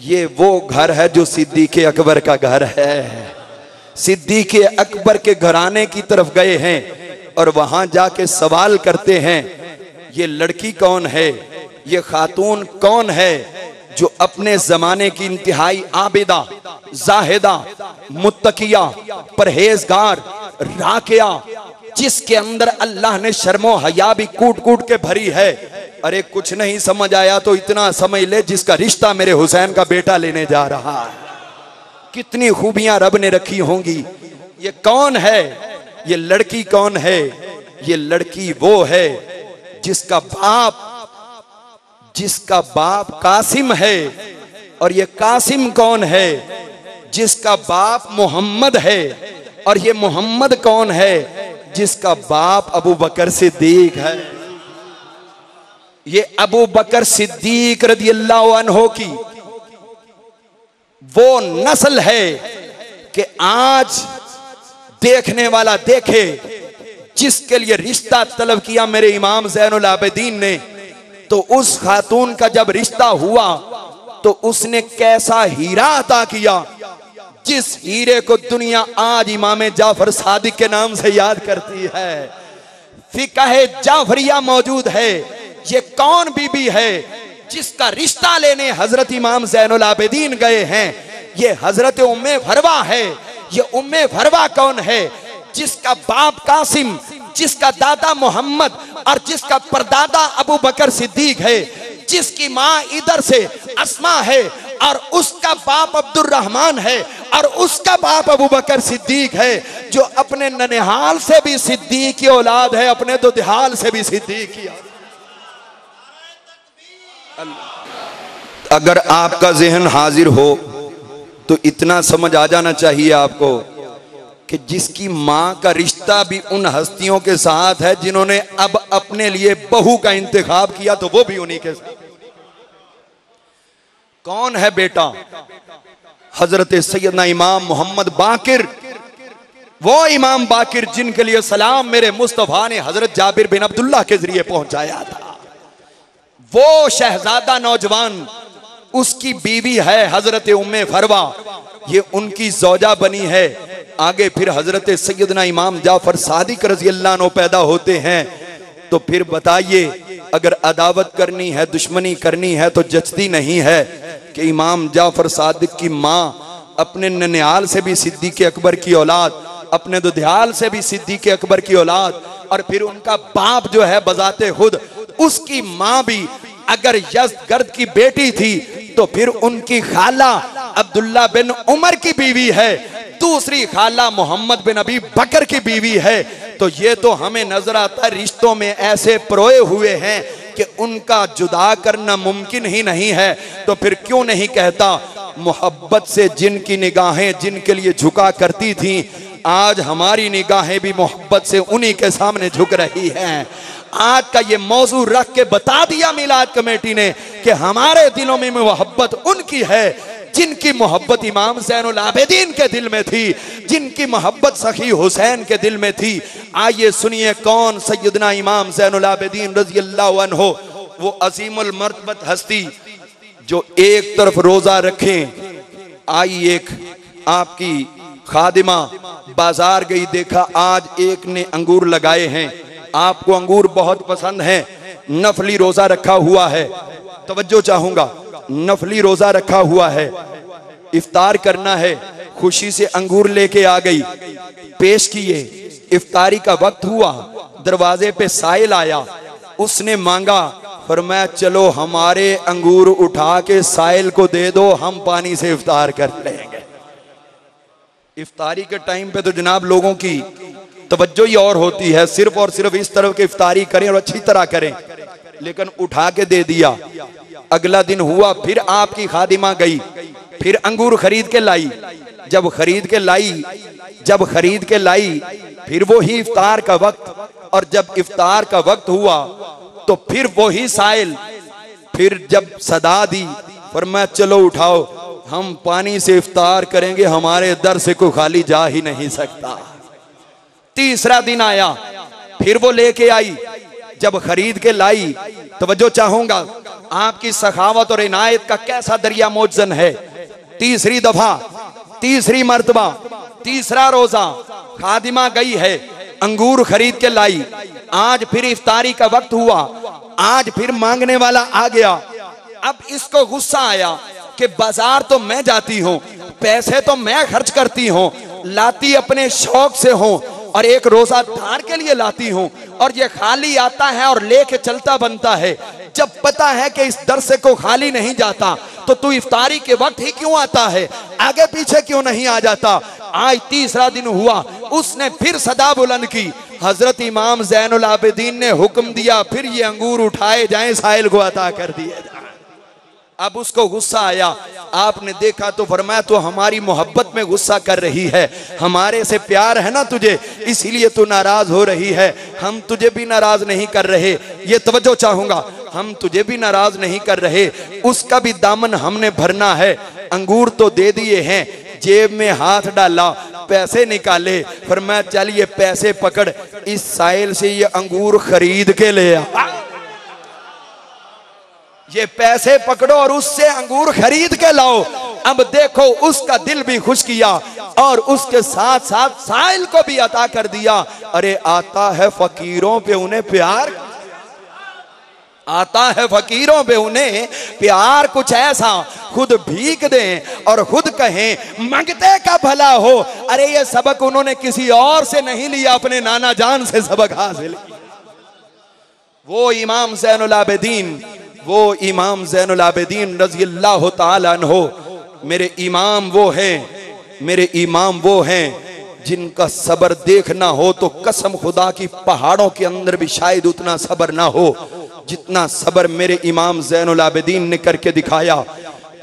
ये वो घर है जो सिद्दीक़ अकबर का घर है। सिद्दीक़ अकबर के घराने की तरफ गए हैं और वहां जाके सवाल करते हैं, ये लड़की कौन है, ये खातून कौन है जो अपने जमाने की इंतहाई आबिदा, जाहिदा, मुत्तकिया, परहेजगार, राकिया, जिसके अंदर अल्लाह ने शर्मो हया भी कूट कूट के भरी है। अरे कुछ नहीं समझ आया तो इतना समझ ले, जिसका रिश्ता मेरे हुसैन का बेटा लेने जा रहा है। कितनी खूबियां रब ने रखी होंगी। ये कौन है? ये लड़की कौन है? ये लड़की वो है जिसका बाप कासिम है। और ये कासिम कौन है? जिसका बाप मोहम्मद है। और ये मोहम्मद कौन है? जिसका बाप अबू बकर सिद्दीक है। ये अबू बकर सिद्दीक रदियल्लाहु अन्हु की वो नस्ल है कि आज देखने वाला देखे, जिसके लिए रिश्ता तलब किया मेरे इमाम ज़ैनुल आबिदीन ने, तो उस खातून का जब रिश्ता हुआ तो उसने कैसा हीरा अता किया, जिस हीरे को दुनिया आज इमाम जाफर सादिक के नाम से याद करती है। फिक़ह जाफरिया मौजूद है। ये कौन बीबी है जिसका रिश्ता लेने हजरत इमाम ज़ैनुल आबिदीन गए हैं? ये हजरत उम्मे फरवा है। ये उम्मे फरवा कौन है? जिसका बाप कासिम, जिसका दादा मोहम्मद और जिसका परदादा अबू बकर सिद्दीक है, जिसकी माँ इधर से अस्मा है और उसका बाप अब्दुर्रहमान है और उसका बाप अबू बकर सिद्दीक है, जो अपने ननिहाल से भी सिद्दीक की औलाद है, अपने दुधिहाल से भी सिद्दीक की। अगर आपका ज़हन हाजिर हो तो इतना समझ आ जाना चाहिए आपको कि जिसकी माँ का रिश्ता भी उन हस्तियों के साथ है जिन्होंने अब अपने लिए बहू का इंतखाब किया, तो वो भी उन्हीं के साथ। कौन है बेटा? हजरत सैयदना इमाम मोहम्मद बाकिर, वो इमाम बाकिर जिनके लिए सलाम मेरे मुस्तफा ने हजरत जाबिर बिन अब्दुल्लाह के जरिए पहुंचाया था। वो शहजादा नौजवान, उसकी बीवी है हजरत उम्मे फरवा, ये उनकी जौजा बनी है। आगे फिर हजरत सैयदना इमाम जाफर सादिक रज़ी अल्लाह अन्हु पैदा होते हैं। तो फिर बताइए, अगर अदावत करनी है, दुश्मनी करनी है, तो जचती नहीं है कि इमाम जाफर सादिक की माँ अपने ननिहाल से भी सिद्दीक़ अकबर की औलाद, अपने दुधियाल से भी सिद्दीक़ अकबर की औलाद, और फिर उनका बाप जो है बजाते खुद उसकी माँ भी अगर यज़दगर्द की बेटी थी तो फिर उनकी खाला अब्दुल्ला बिन उमर की बीवी है, दूसरी खाला मोहम्मद बिन अबी बकर की बीवी है। तो ये तो हमें नजर आता है रिश्तों में ऐसे परोए हुए हैं कि उनका जुदा करना मुमकिन ही नहीं है। तो फिर क्यों नहीं कहता, मोहब्बत से जिनकी निगाहें जिनके लिए झुका करती थी, आज हमारी निगाहें भी मोहब्बत से उन्हीं के सामने झुक रही हैं। आज का ये मौजू रख के बता दिया मिलाद कमेटी ने कि हमारे दिलों में मोहब्बत उनकी है जिनकी मोहब्बत इमाम ज़ैनुल आबिदीन के दिल में थी, जिनकी मोहब्बत सखी हुसैन के दिल में थी। आइए सुनिए कौन सैयदना इमाम ज़ैनुल आबिदीन रज़ी अल्लाह अन्हु, वो अज़ीमुल मर्तबत हस्ती जो एक तरफ रोजा रखें। आई एक आपकी खादिमा बाजार गई, देखा आज एक ने अंगूर लगाए हैं, आपको अंगूर बहुत पसंद है, नफली रोजा रखा हुआ है, तवज्जो चाहूंगा, नफली रोजा रखा हुआ है, इफ्तार करना है, खुशी से अंगूर लेके आ गई, पेश किए, इफ्तारी का वक्त हुआ, दरवाजे पे साइल आया, उसने मांगा, फरमाया चलो हमारे अंगूर उठा के साइल को दे दो, हम पानी से इफ्तार कर लेंगे। इफ्तारी के टाइम पे तो जनाब लोगों की तवज्जो ही और होती है, सिर्फ और सिर्फ इस तरह की इफ्तारी करें और अच्छी तरह करें, लेकिन उठा के दे दिया। अगला दिन हुआ, फिर आपकी खादिमा गई, फिर अंगूर खरीद के लाई, जब खरीद के लाई फिर वो ही इफ्तार का वक्त, और जब इफ्तार का वक्त हुआ तो फिर वो ही साइल, फिर जब सदा दी, फरमाया चलो उठाओ, हम पानी से इफ्तार करेंगे, हमारे दर से कोई खाली जा ही नहीं सकता। तीसरा दिन आया, फिर वो लेके आई। जब खरीद के लाई, तवज्जो चाहूंगा आपकी सखावत और इनायत का कैसा दरिया मौजन है। तीसरी दफा, तीसरी मर्तबा, तीसरा रोजा खादिमा गई है, अंगूर खरीद के लाई। आज फिर इफ्तारी का वक्त हुआ, आज फिर मांगने वाला आ गया। अब इसको गुस्सा आया कि बाजार तो मैं जाती हूँ, पैसे तो मैं खर्च करती हूँ, लाती अपने शौक से हूँ और एक रोजादार के लिए लाती हूँ, और ये खाली आता है और लेके चलता बनता है। जब पता है कि इस दर से को खाली नहीं जाता, तो तू इफ्तारी के वक्त ही क्यों आता है, आगे पीछे क्यों नहीं आ जाता। आज तीसरा दिन हुआ, उसने फिर सदा बुलंद की। हजरत इमाम ज़ैनुल आबिदीन ने हुक्म दिया, फिर ये अंगूर उठाए जाएं, साहिल को अता कर दिए जाएं। अब उसको गुस्सा आया, आपने देखा तो फरमाया तो हमारी मोहब्बत में गुस्सा कर रही है, हमारे से प्यार है ना तुझे, इसीलिए तू नाराज हो रही है। हम तुझे भी नाराज नहीं कर रहे, ये तवज्जो चाहूंगा, हम तुझे भी नाराज नहीं कर रहे, उसका भी दामन हमने भरना है। अंगूर तो दे दिए हैं, जेब में हाथ डाला, पैसे निकाले, फरमाया चल ये पैसे पकड़, इस साहिल से ये अंगूर खरीद के ले आ। ये पैसे पकड़ो और उससे अंगूर खरीद के लाओ। अब देखो उसका दिल भी खुश किया और उसके साथ साथ साहिल को भी अता कर दिया। अरे आता है फकीरों पे उन्हें प्यार, आता है फकीरों पे उन्हें प्यार, कुछ ऐसा खुद भीख दें और खुद कहें मांगते का भला हो। अरे ये सबक उन्होंने किसी और से नहीं लिया, अपने नाना जान से सबक हासिल किया। वो इमाम ज़ैनुल आबिदीन, वो इमाम ज़ैनुल आबिदीन रज़ियल्लाहु ताला अन्हु मेरे इमाम वो हैं, मेरे इमाम वो हैं जिनका सब्र देखना हो तो कसम खुदा की पहाड़ों के अंदर भी शायद उतना सब्र ना हो जितना सब्र मेरे इमाम ज़ैनुल आबिदीन ने करके दिखाया।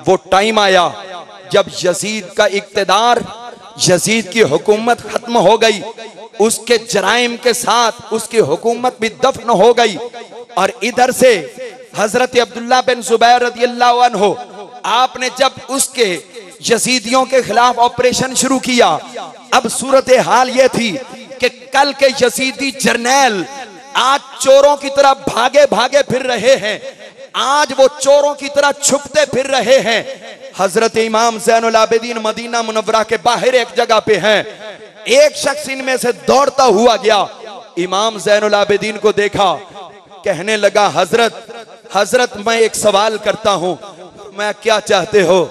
वो टाइम आया जब यजीद का इक़्तिदार, यजीद की हुकूमत खत्म हो गई, उसके जराइम के साथ उसकी हुकूमत भी दफन हो गई, और इधर से हजरत अब्दुल्ला बिन ज़ुबैर रज़ियल्लाहु अन्हु आपने जब उसके यजीदियों के खिलाफ ऑपरेशन शुरू किया। अब सूरत हाल ये थी कि कल के यजीदी जर्नैल आज चोरों की तरह भागे भागे फिर रहे हैं, आज वो चोरों की तरह छुपते फिर रहे हैं। हजरत इमाम ज़ैनुल आबिदीन मदीना मुनव्वरा के बाहर एक जगह पे हैं। एक शख्स इनमें से दौड़ता हुआ गया, इमाम ज़ैनुल आबिदीन को देखा, कहने लगा हजरत, हजरत मैं एक सवाल करता हूँ। मैं क्या चाहते हो?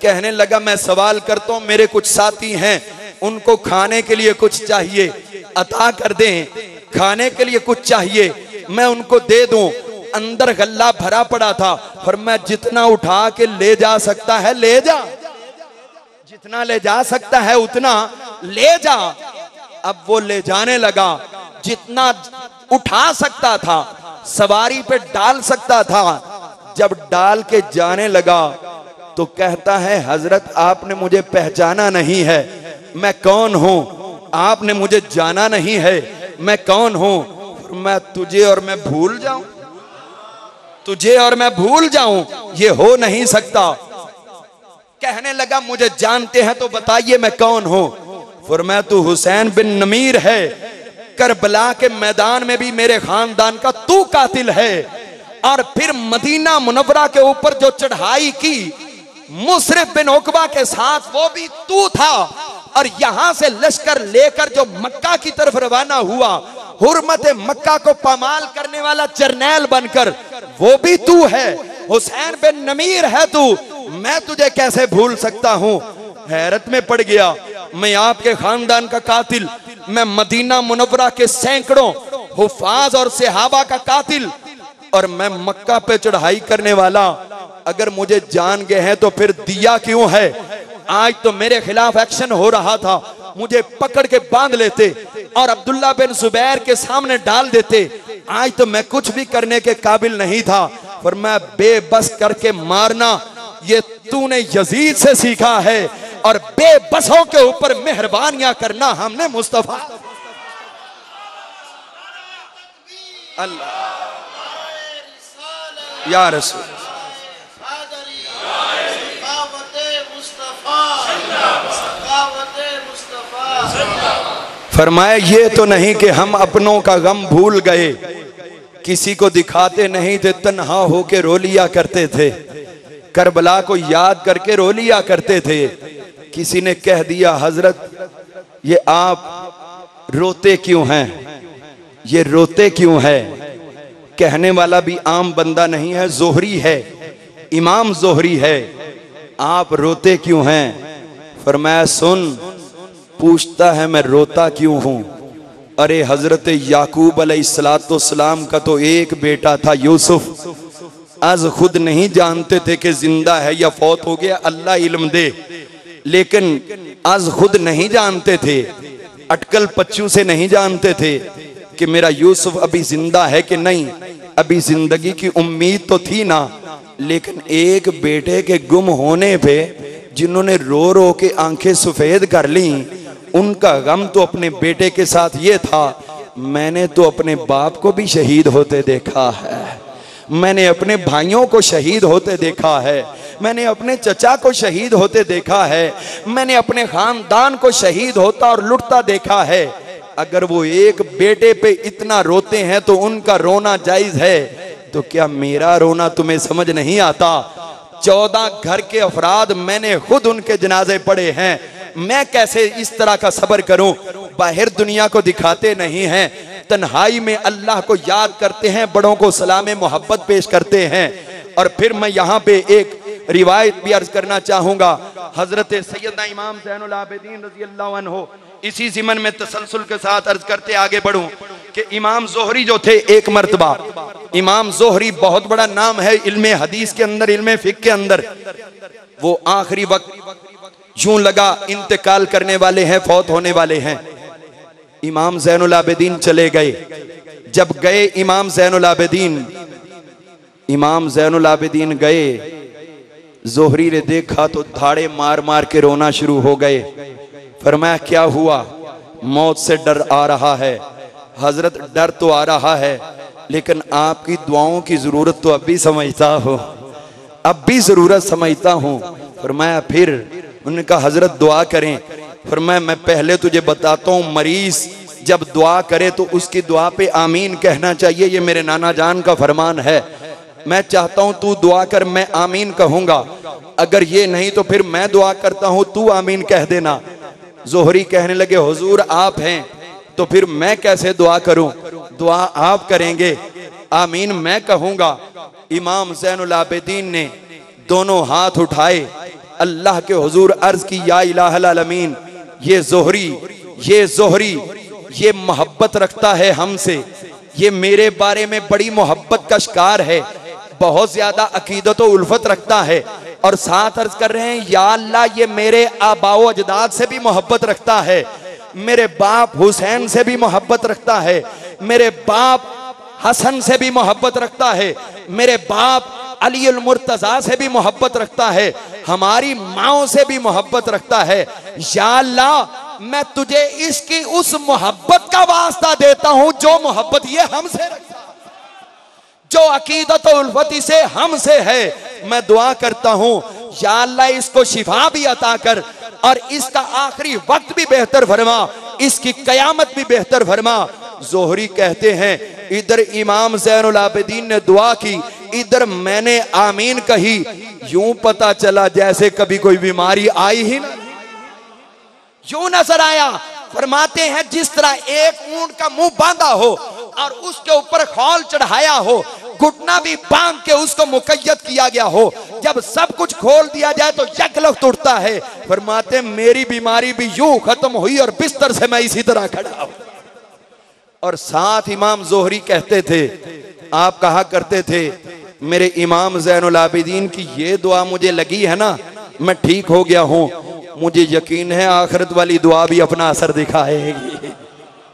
कहने लगा मैं सवाल करता हूँ, मेरे कुछ साथी हैं, उनको खाने के लिए कुछ चाहिए, अता कर दें, खाने के लिए कुछ चाहिए, मैं उनको दे दूं। अंदर गल्ला भरा पड़ा था, पर मैं जितना उठा के ले जा सकता है ले जा, जितना ले जा सकता है उतना ले जा। अब वो ले जाने लगा, जितना उठा सकता था, सवारी पे डाल सकता था। जब डाल के जाने लगा तो कहता है हजरत आपने मुझे पहचाना नहीं है, मैं कौन हूं? आपने मुझे जाना नहीं है, मैं कौन हूं? मैं तुझे और मैं भूल जाऊं, तुझे और मैं भूल जाऊं, ये हो नहीं सकता। कहने लगा मुझे जानते हैं तो बताइए मैं कौन हूं? फरमाया तू हुसैन बिन नमीर है, करबला के मैदान में भी मेरे खानदान का तू कातिल है, और फिर मदीना मुनव्वरा के ऊपर जो चढ़ाई की मुसरिफ बिन उकबा के साथ वो भी तू था, और यहां से लश्कर लेकर जो मक्का की तरफ रवाना हुआ, हुर्मत मक्का को पामाल करने वाला जर्नैल बनकर, वो भी तू है, हुसैन बिन नमीर है तू, मैं तुझे कैसे भूल सकता हूं? हैरत में पड़ गया, मैं आपके खानदान का कातिल, मैं मदीना मुनव्वरा के सैकड़ों हुफाज और सहाबा का कातिल, और मैं मक्का पे चढ़ाई करने वाला। अगर मुझे जान गए हैं तो फिर दिया क्यों है? आज तो मेरे खिलाफ एक्शन हो रहा था, मुझे पकड़ के बांध लेते और अब्दुल्ला बिन ज़ुबैर के सामने डाल देते। आज तो मैं कुछ भी करने के काबिल नहीं था, पर मैं बेबस करके मारना ये तूने यजीद से सीखा है, और बेबसों के ऊपर मेहरबानियां करना हमने मुस्तफा अल्लाह या रसूल फरमाया ये तो नहीं कि हम अपनों का गम भूल गए, किसी को दिखाते नहीं थे, तन्हा होके रो लिया करते थे, करबला को याद करके रो लिया करते थे। किसी ने कह दिया हजरत ये आप रोते क्यों हैं, ये रोते क्यों है? कहने वाला भी आम बंदा नहीं है, जोहरी है, इमाम जोहरी है। आप रोते क्यों हैं? फरमाया सुन, पूछता है मैं रोता क्यों हूं। अरे हजरत याकूब अलैहिस्सलाम का तो एक बेटा था यूसुफ, आज खुद नहीं जानते थे कि जिंदा है या फौत हो गया, अल्लाह इल्म दे, लेकिन आज खुद नहीं जानते थे, अटकल पच्चू से नहीं जानते थे कि मेरा यूसुफ अभी जिंदा है कि नहीं। अभी जिंदगी की उम्मीद तो थी ना, लेकिन एक बेटे के गुम होने पे जिन्होंने रो रो के आंखें सफेद कर ली, उनका गम तो अपने बेटे के साथ ये था, मैंने तो अपने बाप को भी शहीद होते देखा है, मैंने अपने भाइयों को शहीद होते देखा है, मैंने अपने चचा को शहीद होते देखा है, मैंने अपने खानदान को शहीद होता और लुटता देखा है। अगर वो एक बेटे पे इतना रोते हैं तो उनका रोना जायज है, तो क्या मेरा रोना तुम्हें समझ नहीं आता? 14 घर के अफराद मैंने खुद उनके जनाजे पढ़े हैं, मैं कैसे इस तरह का सब्र करूं? बाहर दुनिया को दिखाते नहीं हैं, तन्हाई में अल्लाह को याद करते हैं, बड़ों को सलाम मोहब्बत पेश करते हैं। और फिर मैं यहाँ पे एक रिवायत भी अर्ज करना चाहूंगा, हजरत सैयदना इमाम ज़ैनुल आबिदीन रज़ी अल्लाह अन्हु, इसी ज़िमन में तसलसल के साथ अर्ज करते आगे बढ़ूं कि इमाम ज़ोहरी जो थे, एक मर्तबा इमाम ज़ोहरी बहुत बड़ा नाम है इल्मे हदीस के अंदर, इल्मे फिक़्ह के अंदर, वो आखिरी वक्त यूं लगा इंतकाल करने वाले हैं, फौत होने वाले हैं। इमाम ज़ैनुल आबिदीन चले गए। जब गए इमाम ज़ैनुल आबिदीन गए, ज़ोहरी ने देखा तो धाड़े मार मार के रोना शुरू हो गए। फरमाया क्या हुआ? मौत से डर आ रहा है। हजरत डर तो आ रहा है, लेकिन आपकी दुआओं की जरूरत तो अब भी समझता हो, अब भी जरूरत समझता हूँ। फरमाया फिर? उन्होंने कहा हजरत दुआ करें। फरमाया मैं पहले तुझे बताता हूँ, मरीज जब दुआ करे तो उसकी दुआ पे आमीन कहना चाहिए, ये मेरे नाना जान का फरमान है। मैं चाहता हूँ तू दुआ कर, मैं आमीन कहूंगा, अगर ये नहीं तो फिर मैं दुआ करता हूँ, तू आमीन कह देना। ज़ोहरी कहने लगे हुजूर आप हैं तो फिर मैं कैसे दुआ करूं? दुआ आप करेंगे, आमीन मैं कहूंगा। इमाम ज़ैनुल आबिदीन ने दोनों हाथ उठाए, अल्लाह के हुजूर अर्ज की, या इलाहल आलमीन, ये ज़ोहरी ये मोहब्बत रखता है हमसे, ये मेरे बारे में बड़ी मोहब्बत का शिकार है, बहुत ज्यादा अकीदत व उल्फत रखता है। और साथ अर्ज कर रहे हैं, या अल्लाह ये मेरे आबाओ अजदाद से भी मोहब्बत रखता है, मेरे बाप हुसैन से भी मोहब्बत रखता है, मेरे बाप हसन से भी मोहब्बत रखता है, मेरे बाप अली अल मुर्तजा से भी मोहब्बत रखता है, हमारी माओ से भी मोहब्बत रखता है। या अल्लाह मैं तुझे इसकी उस मोहब्बत का वास्ता देता हूं जो मोहब्बत ये हमसे रखता, जो अकीदत और उल्फती से हमसे है। मैं दुआ करता हूं, या अल्लाह इसको शिफा भी अता कर और इसका आखिरी वक्त भी बेहतर फरमा, इसकी कयामत भी बेहतर फरमा। ज़ोहरी कहते हैं, इधर इमाम ज़ैनुल आबिदीन ने दुआ की, इधर मैंने आमीन कही, यूं पता चला जैसे कभी कोई बीमारी आई ही ना, यूं नजर आया। फरमाते हैं जिस तरह एक ऊंट का मुंह बांधा हो और उसके ऊपर खौल चढ़ाया हो, घुटना भी बांध के उसको मुकय्यद किया गया हो, जब सब कुछ खोल दिया जाए तो यकलख्त उठता है। फरमाते मेरी बीमारी भी यूं खत्म हुई और बिस्तर से मैं इसी तरह खड़ा हूं। और साथ इमाम ज़ोहरी कहते थे, आप कहा करते थे, मेरे इमाम ज़ैनुल आबिदीन की ये दुआ मुझे लगी है ना, मैं ठीक हो गया हूं, मुझे यकीन है आखिरत वाली दुआ भी अपना असर दिखाएगी।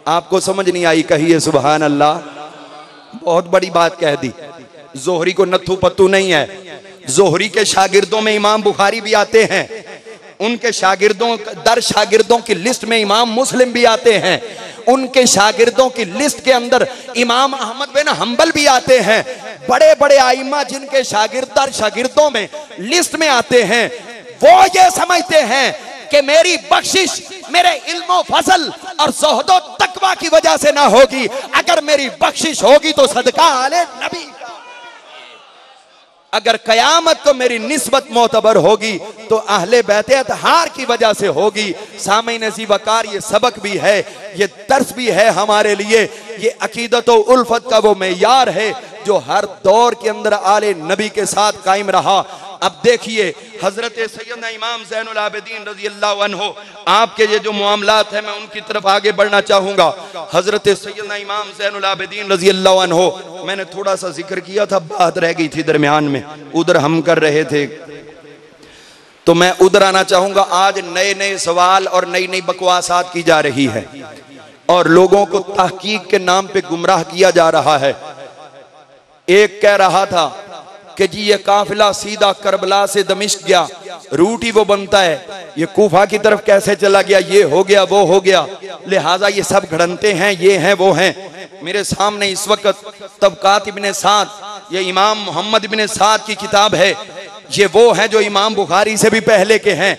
आपको समझ नहीं आई? कहिए सुभान अल्लाह। बहुत बड़ी बात कह दी। ज़ोहरी को नत्थू पत्तू नहीं है। ज़ोहरी के शागिर्दों में इमाम बुखारी भी आते हैं, उनके शागिर्दों की लिस्ट में इमाम मुस्लिम भी आते हैं, उनके शागिर्दों की लिस्ट के अंदर इमाम अहमद बिन हंबल भी आते हैं। बड़े बड़े आइमा जिनके शागिर्दों में लिस्ट में आते हैं, वो ये समझते हैं कि मेरी बख्शिश मेरे इल्मो फजल और ज़ुहदो तकवा की वजह से ना होगी। अगर मेरी बख्शिश होगी तो सदका आले नबी का। अगर कयामत को मेरी निस्बत मोतबर होगी तो अहले बैत अतहार की वजह से होगी। सामईन ज़ी वकार, ये सबक भी है, ये दर्स भी है हमारे लिए। ये अकीदत व उल्फत का वो मेयार है जो हर दौर के अंदर आले नबी के साथ कायम रहा। अब देखिए हजरत सैयदना इमाम ज़ैनुल आबिदीन रज़ी अल्लाह अन्हु, आपके ये जो मामलात हैं मैं उनकी तरफ आगे बढ़ना चाहूँगा। हजरत सैयदना इमाम ज़ैनुल आबिदीन रज़ी अल्लाह अन्हु, मैंने थोड़ा सा जिक्र किया था, बात रह गई थी दरमियान में, उधर हम कर रहे थे तो मैं उधर आना चाहूँगा। आज नए नए सवाल और नई नई बकवासात की जा रही है और लोगों को तहकीक के नाम पे गुमराह किया जा रहा है। एक कह रहा था कि जी ये काफिला सीधा करबला से दमिश्क गया, रूट ही वो बनता है, ये कूफा की तरफ कैसे चला गया, ये हो गया वो हो गया, लिहाजा ये सब घड़नते हैं, ये हैं वो हैं। मेरे सामने इस वक्त तबकात इब्ने साद, ये इमाम मोहम्मद इब्ने साद की किताब है। ये वो है जो इमाम बुखारी से भी पहले के हैं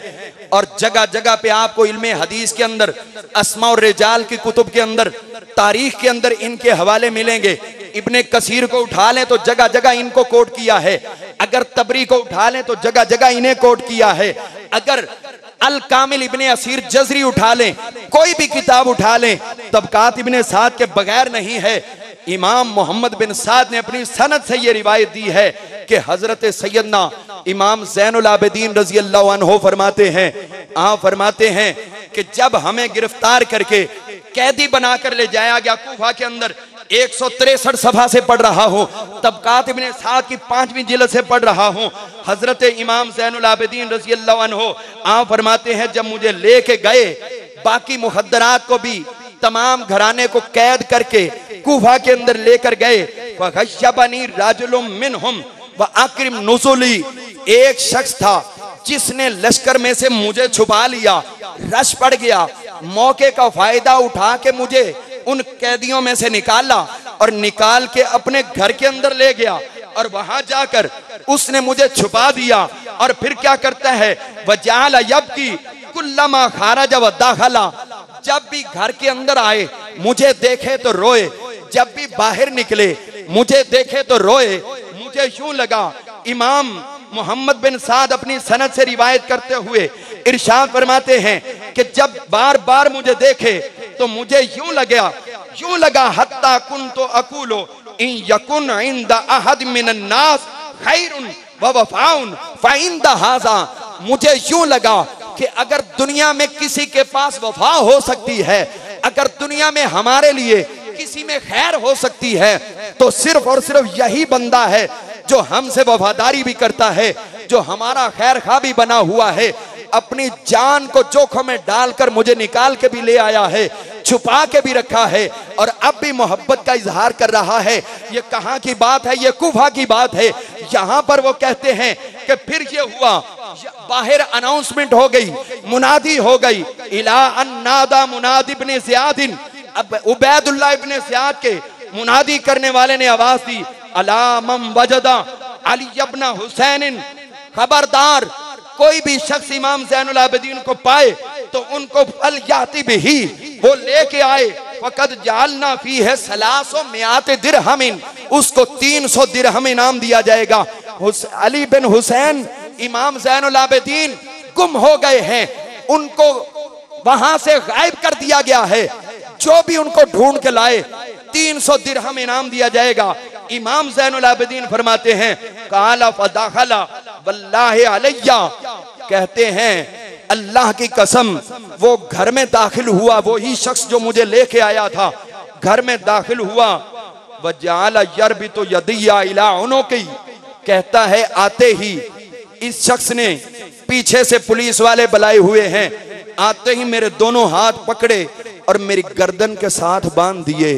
और जगह जगह पे आपको इल्मे हदीस के अंदर, अस्मा और रिजाल की कुतुब के अंदर, तारीख के अंदर इनके हवाले मिलेंगे। इब्ने कसीर को उठा लें तो जगह जगह इनको कोट किया है। अगर तबरी को उठा लें तो जगह जगह इन्हें कोट किया है। अगर अल कामिल इब्ने असीर जज़री उठा लें, कोई भी किताब उठा लें, तबकात इब्ने साद के बगैर नहीं है। इमाम मोहम्मद बिन साद ने अपनी सनद से ये रिवायत दी है कि हजरत सैयदना इमाम ज़ैनुल आबिदीन रज़ी अल्लाह अन्हु फरमाते हैं, आप फरमाते हैं कि जब हमें गिरफ्तार करके कैदी बनाकर ले जाया गया कूफा के अंदर, 163 सफ़ा से पढ़ रहा हूँ, तबकात इब्ने साद की 5वीं जिल्द से पढ़ रहा हूँ। हजरत इमाम ज़ैनुल आबिदीन रज़ी अल्लाह अन्हु आप फरमाते हैं जब मुझे लेके गए, बाकी मुखद्दरात को भी तमाम घराने को कैद करके कूफा के अंदर लेकर गए। फ़ग़श्शबनी राजुलुम मिनहुम व अक्रिम नुज़ुली, एक शख्स था जिसने लश्कर में से मुझे छुपा लिया, रश पड़ गया, मौके का फायदा उठा के मुझे उन कैदियों में से निकाला और निकाल के अपने घर के अंदर ले गया और वहां जाकर उसने मुझे छुपा दिया। और फिर क्या करता है, वजाल यब्की कुल्लमा खारज व दाखला, जब भी घर के अंदर आए मुझे देखे तो रोए, जब भी बाहर निकले मुझे देखे तो रोए। मुझे यूं लगा, इमाम मोहम्मद बिन साद अपनी सनद से रिवायत करते हुए इरशाद फरमाते हैं कि जब बार बार मुझे देखे तो मुझे यूं लगा हत्ता कुन तो अकूलो इन यकुन इंदा अहद मिनन नास खैरुन व वफाउन फाइंदा हाजा, मुझे यूं लगा कि अगर दुनिया में किसी के पास वफा हो सकती है, अगर दुनिया में हमारे लिए किसी में खैर हो सकती है तो सिर्फ और सिर्फ यही बंदा है जो हमसे वफादारी भी करता है, जो हमारा खैर खा भी बना हुआ है, अपनी जान को जोखिम में डालकर मुझे निकाल के भी ले आया है, छुपा के भी रखा है और अब भी मोहब्बत का इजहार कर रहा है। ये कहाँ की बात है, ये कूफा की बात है। यहाँ पर वो कहते हैं कि फिर ये हुआ, बाहर अनाउंसमेंट हो गई, मुनादी हो गई, इला अन्नादा मुनादी इब्ने ज़ियादिन, अब उबैदुल्लाह इब्ने ज़ियाद के मुनादी करने वाले ने आवाज दी, अला मम वजदा अली इब्न हुसैन, खबरदार कोई भी शख्स इमाम ज़ैनुल आबिदीन को पाए तो उनको फल याति भी, वो लेके आए, फकद जालना फी है सलासो मियात दिरहमिन, उसको 300 दिरहम इनाम दिया जाएगा। अली बिन हुसैन इमाम ज़ैनुल आबिदीन गुम हो गए हैं, उनको वहां से गायब कर दिया गया है, जो भी उनको ढूंढ के लाए 300 दिरहम इनाम दिया जाएगा। इमाम ज़ैनुल आबिदीन फरमाते हैं काला फदाखला वल्लाहि अलैया, कहते हैं अल्लाह की कसम वो घर में दाखिल हुआ, वो ही शख्स जो मुझे लेके आया था घर में दाखिल हुआ, वजाला यरबितु यदिया इला उनुकी, कहता है आते ही इस शख्स ने, पीछे से पुलिस वाले बुलाए हुए हैं, आते ही मेरे दोनों हाथ पकड़े और मेरी गर्दन के साथ बांध दिए।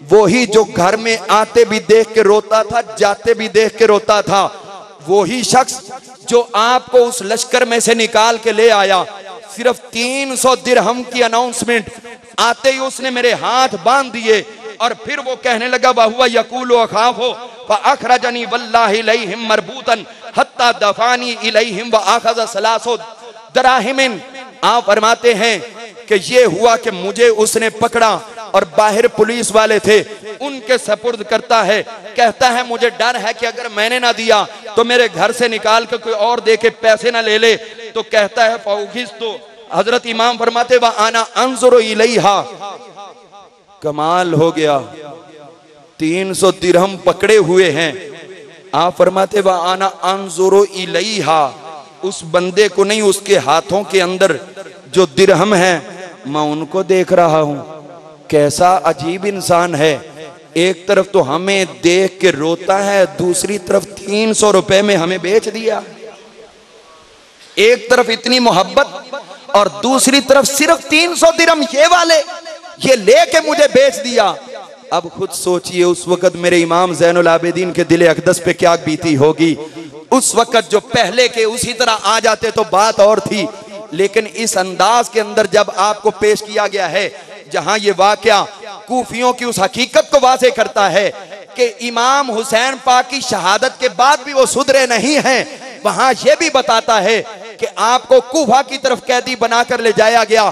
वो ही जो घर में आते भी देख के रोता था, जाते भी देख के रोता था, वो ही शख्स जो आपको उस लश्कर में से निकाल के ले आया, सिर्फ 300 दिरहम की अनाउंसमेंट आते ही उसने मेरे हाथ बांध दिए और फिर वो कहने लगा बहुआ यकूल अखाफो फअखरजनी वल्लाहि इलैहिम मरबूतन हत्ता दफानी इलैहिम व अखज़ सलासो दराहिमिन, आप फरमाते हैं कि ये हुआ कि मुझे उसने पकड़ा और बाहर पुलिस वाले थे, उनके सपुर्द करता है। कहता है मुझे डर है कि अगर मैंने ना दिया तो मेरे घर से निकाल कर कोई और दे के पैसे ना ले ले। तो कहता है फौगिस, तो हजरत इमाम फरमाते व आना अंजुरु इलैहा, कमाल हो गया, 300 दिरहम पकड़े हुए हैं। आप फरमाते व आना अंजुरु इलैहा, उस बंदे को नहीं, उसके हाथों के अंदर जो दिरहम है मैं उनको देख रहा हूं। कैसा अजीब इंसान है, एक तरफ तो हमें देख के रोता है, दूसरी तरफ 300 रुपए में हमें बेच दिया। एक तरफ इतनी मोहब्बत और दूसरी तरफ सिर्फ 300 दिरहम ये वाले ये लेके मुझे बेच दिया। अब खुद सोचिए उस वक्त मेरे इमाम ज़ैनुल आबिदीन के दिल अक़दस पे क्या बीती होगी। उस वक्त जो पहले के उसी तरह आ जाते तो बात और थी, लेकिन इस अंदाज के अंदर जब आपको पेश किया गया है, जहां ये वाकया कूफियों की उस हकीकत को वाज़े करता है कि इमाम हुसैन पाक की शहादत के बाद भी वो सुधरे नहीं हैं, वहां ये भी बताता है कि आपको कूफा की तरफ कैदी बनाकर ले जाया गया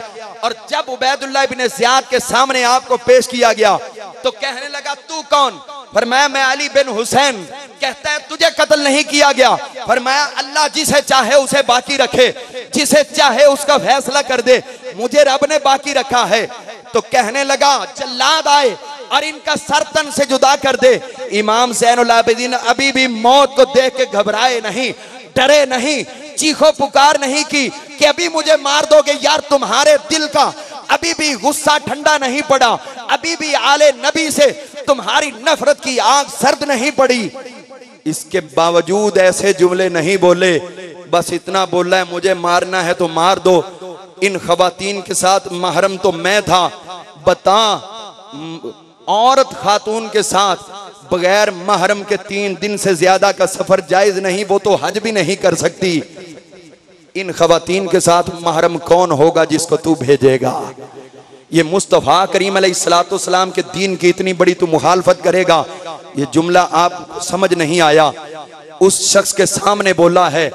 और जब उबैदुल्लाह इब्न ज़ियाद के सामने आपको पेश किया गया तो कहने लगा तू कौन? फरमाया मैं अली बिन हुसैन। कहता है तुझे कत्ल नहीं किया गया। फरमाया अल्लाह जिसे चाहे उसे बाकी रखे, जिसे चाहे उसका फैसला कर दे, मुझे रब ने बाकी रखा है। तो कहने लगा जल्लाद आए और इनका सर तन से जुदा कर दे। इमाम ज़ैनुल आबिदीन अभी भी मौत को देख के घबराए नहीं, डरे नहीं, चीखो पुकार नहीं की कि अभी मुझे मार दोगे। यार तुम्हारे दिल का अभी भी गुस्सा ठंडा नहीं पड़ा, अभी भी आले नबी से तुम्हारी नफरत की आग सर्द नहीं पड़ी। इसके बावजूद ऐसे जुमले नहीं बोले, बस इतना बोला है मुझे मारना है तो मार दो। इन खवातीन के साथ महरम तो मैं था, बता औरत खातून के साथ बगैर महरम के 3 दिन से ज्यादा का सफर जायज नहीं, वो तो हज भी नहीं कर सकती। इन खवातीन के साथ महरम कौन होगा जिसको तू भेजेगा? ये मुस्तफ़ा करीम अलैहिस्सलाम के दीन की इतनी बड़ी तू मुखालफत करेगा? ये जुमला आप समझ नहीं आया। उस शख्स के सामने बोला है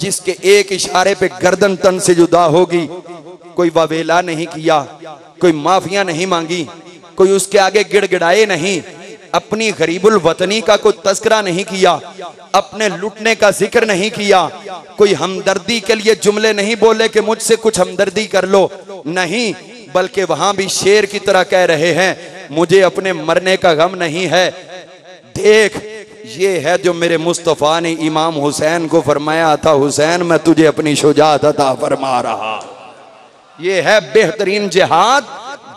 जिसके एक इशारे पे गर्दन तन से जुदा होगी। कोई वावेला नहीं किया, कोई माफिया नहीं मांगी, कोई उसके आगे गिड़गिड़ाए नहीं, अपनी गरीबुल वतनी का कोई तस्करा नहीं किया, अपने लुटने का जिक्र नहीं किया, कोई हमदर्दी के लिए जुमले नहीं बोले कि मुझसे कुछ हमदर्दी कर लो, नहीं, बल्कि वहां भी शेर की तरह कह रहे हैं मुझे अपने मरने का गम नहीं है। देख ये है जो मेरे मुस्तफ़ा ने इमाम हुसैन को फरमाया था, हुसैन मैं तुझे अपनी शुजाअत अता फरमा रहा। ये है बेहतरीन जिहाद,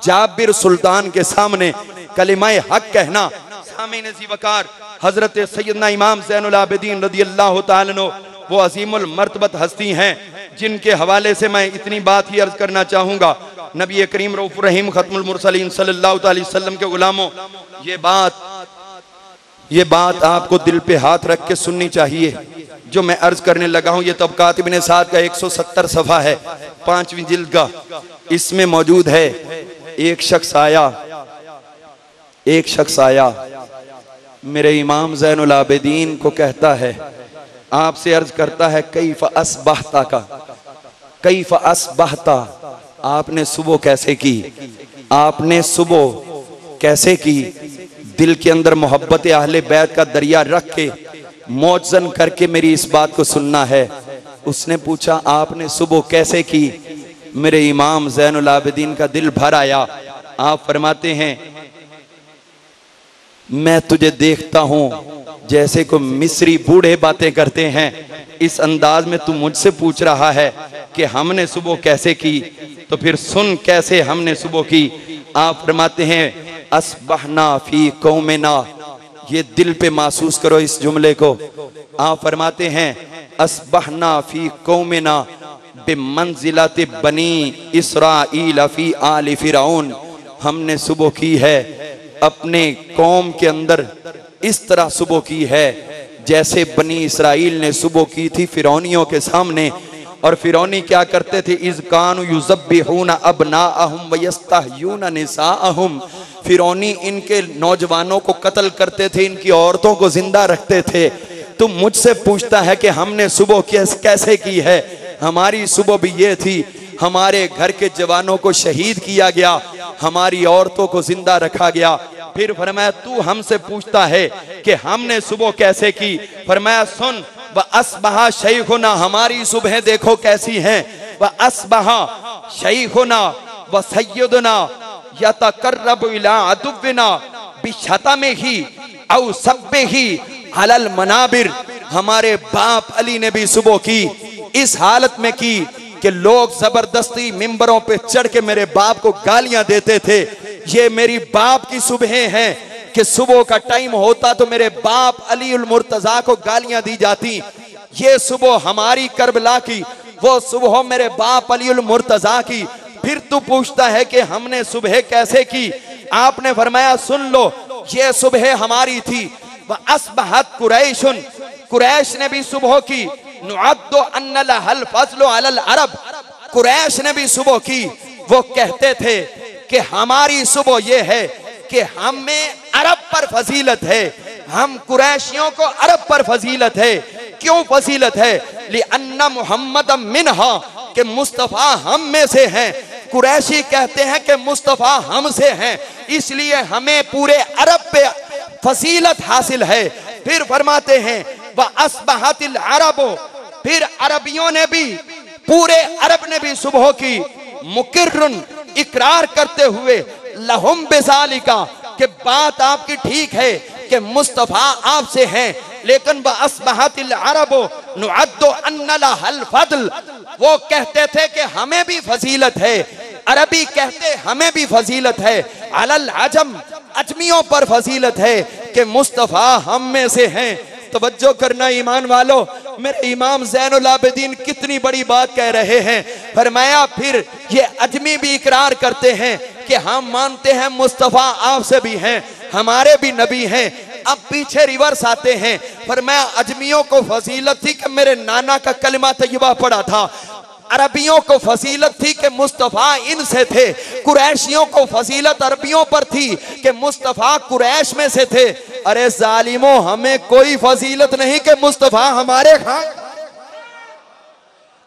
जाबिर सुल्तान के सामने कलिमाए हक कहना। सामीन ज़ीवकार हजरत सैयदना इमाम ज़ैनुल आबिदीन रज़ियल्लाहु ताला अन्हु वो अज़ीमुल मर्तबत हस्ती हैं जिनके हवाले से मैं इतनी बात ही अर्ज करना चाहूँगा। नबी करीम रऊफ़ुर रहीम खत्मुल मुरसलीन सल्लल्लाहु अलैहि वसल्लम के गुलामों, ये बात आपको दिल पे हाथ रख के सुननी चाहिए। जो मैं अर्ज करने लगा हूँ ये तबक़ात इब्न साद का 170 सफ़ा है, 5वीं जिल्द का, इसमें मौजूद है। एक शख्स आया मेरे इमाम ज़ैनुल आबिदीन को कहता है, आपसे अर्ज करता है कैफ़ अस्बहता का, कैफ़ अस्बहता, आपने सुबह कैसे की, आपने सुबह कैसे की। दिल के अंदर मोहब्बत अहले बैत का दरिया रख के मौजन करके मेरी इस बात को सुनना है। उसने पूछा आपने सुबह कैसे की? मेरे इमाम ज़ैनुल आबिदीन का दिल भर आया। आप फरमाते हैं मैं तुझे देखता हूं जैसे को मिस्री बूढ़े बातें करते हैं, इस अंदाज में तू मुझसे पूछ रहा है कि हमने सुबह कैसे की, तो फिर सुन कैसे हमने सुबह की। आप फरमाते हैं अस्बहना फी कौमिना, ये दिल पे महसूस करो इस जुमले को। आप फरमाते हैं अस्बहना फी कौमिना बिमंजिलति बनी इसराइल फी आल फिरौन, हमने सुबह की है अपने कौम के अंदर, इस तरह सुबह की है जैसे बनी इसराइल ने सुबह की थी फिरौनियों के सामने। और फिरौनी क्या करते थे? इज़ कानु युज़ब्बिहूना अबनाअहुम व यस्तहयूना निसाअहुम, फिरौनी इनके नौजवानों को कत्ल करते थे, इनकी औरतों को जिंदा रखते थे। तुम मुझसे पूछता है कि हमने सुबह कैसे की है? हमारी सुबह भी ये थी हमारे घर के जवानों को शहीद किया गया, हमारी औरतों को जिंदा रखा गया। फिर फरमाया तू हमसे पूछता है कि हमने सुबह कैसे की। फरमाया सुन, व अस्बहा शैखुना, हमारी सुबह देखो कैसी है। व अस्बहा शैखुना व सय्यदुना यतकर्रबु इला अदुव्विना बिशतमिही औ सब्बिही अलल मनाबिर। हमारे बाप अली ने भी सुबह की इस हालत में की कि लोग जबरदस्ती मिंबरों पे चढ़ के मेरे बाप को गालियां देते थे। ये मेरी बाप की सुबह है कि सुबह का टाइम होता तो मेरे बाप अली उल मुर्तजा को गालियां दी जाती। ये सुबह हमारी करबला की, वो सुबह मेरे बाप अली उल मुर्तजा की। फिर तू पूछता है कि हमने सुबह कैसे की। आपने फरमाया सुन लो, ये सुबह हमारी थी। व अस्बहत कुरैशुन, कुरैश ने भी सुबह की। नुअद्दु अन्ना लहल फज़लु अलल अरब, कुरैश ने भी सुबह की। वो कहते थे कि हमारी सुबह ये है कि हमें अरब पर फजीलत है, हम कुरैशियों को अरब पर फजीलत है। क्यों फजीलत है? लिअन्ना मुहम्मद मिनहा, कि मुस्तफ़ा हम में से हैं। कुरैशी कहते हैं कि मुस्तफ़ा हमसे हैं, इसलिए हमें पूरे अरब पे फजीलत हासिल है। फिर फरमाते हैं व अस्बहतिल अरबो, फिर अरबियों ने भी, पूरे अरब ने भी सुबह की। मुकिर्रुन, इकरार करते हुए, लहुम बिज़ालिका, कि बात आपकी ठीक है कि मुस्तफ़ा आपसे हैं, लेकिन व अस्बहतिल अरबो नुअद्दु अन्ना लहल फज़ल, वो कहते थे कि हमें भी फजीलत है। अरबी कहते हमें भी फजीलत है। अलल अजम, अजमियों पर फजीलत है कि मुस्तफ़ा हम में से हैं। तवज्जो करना ईमान वालों, मेरे इमाम ज़ैनुल आबिदीन कितनी बड़ी बात कह रहे हैं। फरमाया फिर ये अजमी भी इकरार करते हैं कि हम मानते हैं मुस्तफ़ा आपसे भी हैं, हमारे भी नबी हैं। अब पीछे रिवर्स आते हैं। फरमाया अजमियों को फजीलत थी कि मेरे नाना का कलिमा तय्यबा पढ़ा था। अरबियों को फजीलत थी कि मुस्तफ़ा इनसे थे। कुरैशियों को फजीलत अरबियों पर थी कि मुस्तफ़ा कुरैश में से थे। अरे जालिमों, हमें कोई फजीलत नहीं कि मुस्तफ़ा हमारे खां,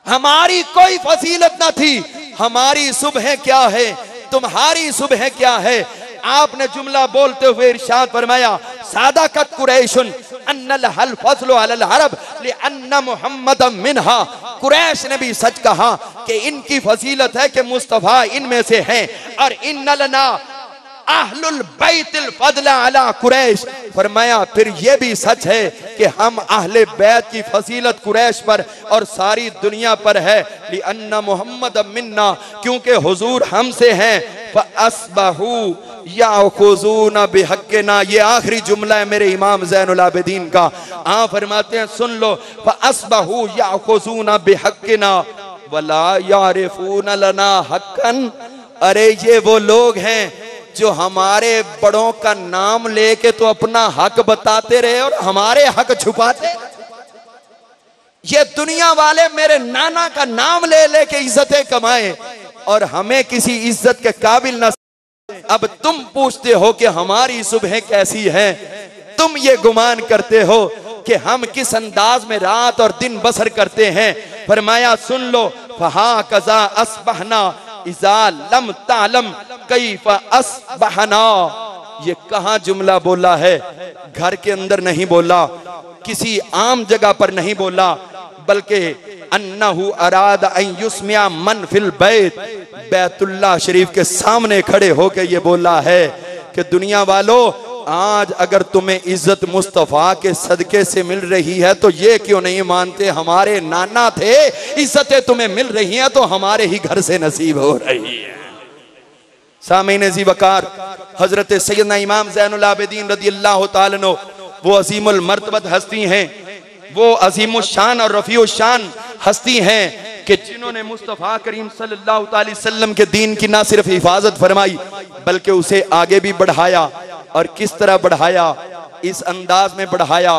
हमारी कोई फजीलत ना थी। हमारी सुबह क्या है, तुम्हारी सुबह क्या है? आपने जुमला बोलते हुए इरशाद फरमाया सादाकत कुरैशुन अन्नल हल फज़लु अलल अरब लिअन्ना मुहम्मदम मिनहा। कुरैश ने भी सच कहा कि इनकी फजीलत है कि मुस्तफ़ा इनमें से हैं। और इन्ना लना अहलुल बैतिल फज़ला अला कुरैश, फरमाया फिर ये भी सच है कि हम अहले बैत की फजीलत कुरैश पर और सारी दुनिया पर है। लिअन्ना मुहम्मदम मिन्ना, क्योंकि हुजूर हमसे हैं। फअस्बहू याखुज़ूना बिहक्किना, ये आखिरी जुमला है मेरे इमाम ज़ैनुल आबिदीन का। आप फरमाते हैं सुन लो, फअस्बहू याखुज़ूना बिहक्किना वला यारिफूना लना हक्कन। अरे ये वो लोग हैं जो हमारे बड़ों का नाम लेके तो अपना हक बताते रहे और हमारे हक छुपाते। ये दुनिया वाले मेरे नाना का नाम ले लेके इज्जतें कमाए और हमें किसी इज्जत के काबिल न। अब तुम पूछते हो कि हमारी सुबह कैसी है, तुम ये गुमान करते हो कि हम किस अंदाज में रात और दिन बसर करते हैं। फरमाया सुन लो, फहा कज़ा अस्बहना इज़ा लम तालम कैफ़ अस्बहना। ये कहाँ जुमला बोला है? घर के अंदर नहीं बोला, किसी आम जगह पर नहीं बोला, बल्कि अन्नहु अराद अन युस्मिया मन फिल बैत, बैतुल्लाह शरीफ के सामने खड़े होकर ये बोला है कि दुनिया वालों, आज अगर तुम्हें इज्जत मुस्तफ़ा के सदके से मिल रही है तो ये क्यों नहीं मानते हमारे नाना थे, इज्जतें तुम्हें मिल रही हैं तो हमारे ही घर से नसीब हो रही है। सामीन ज़ी वकार, हजरत सैयदना इमाम ज़ैनुल आबिदीन रज़ियल्लाहु ताला अन्हु वो अज़ीमुल मर्तबत हस्ती हैं, वो अज़ीमुश शान और रफ़ीउश शान हस्ती हैं कि जिन्होंने मुस्तफ़ा करीम सल्लल्लाहु अलैहि वसल्लम के दीन की ना सिर्फ हिफाजत फरमाई बल्कि उसे आगे भी बढ़ाया। और किस तरह बढ़ाया? इस अंदाज में बढ़ाया,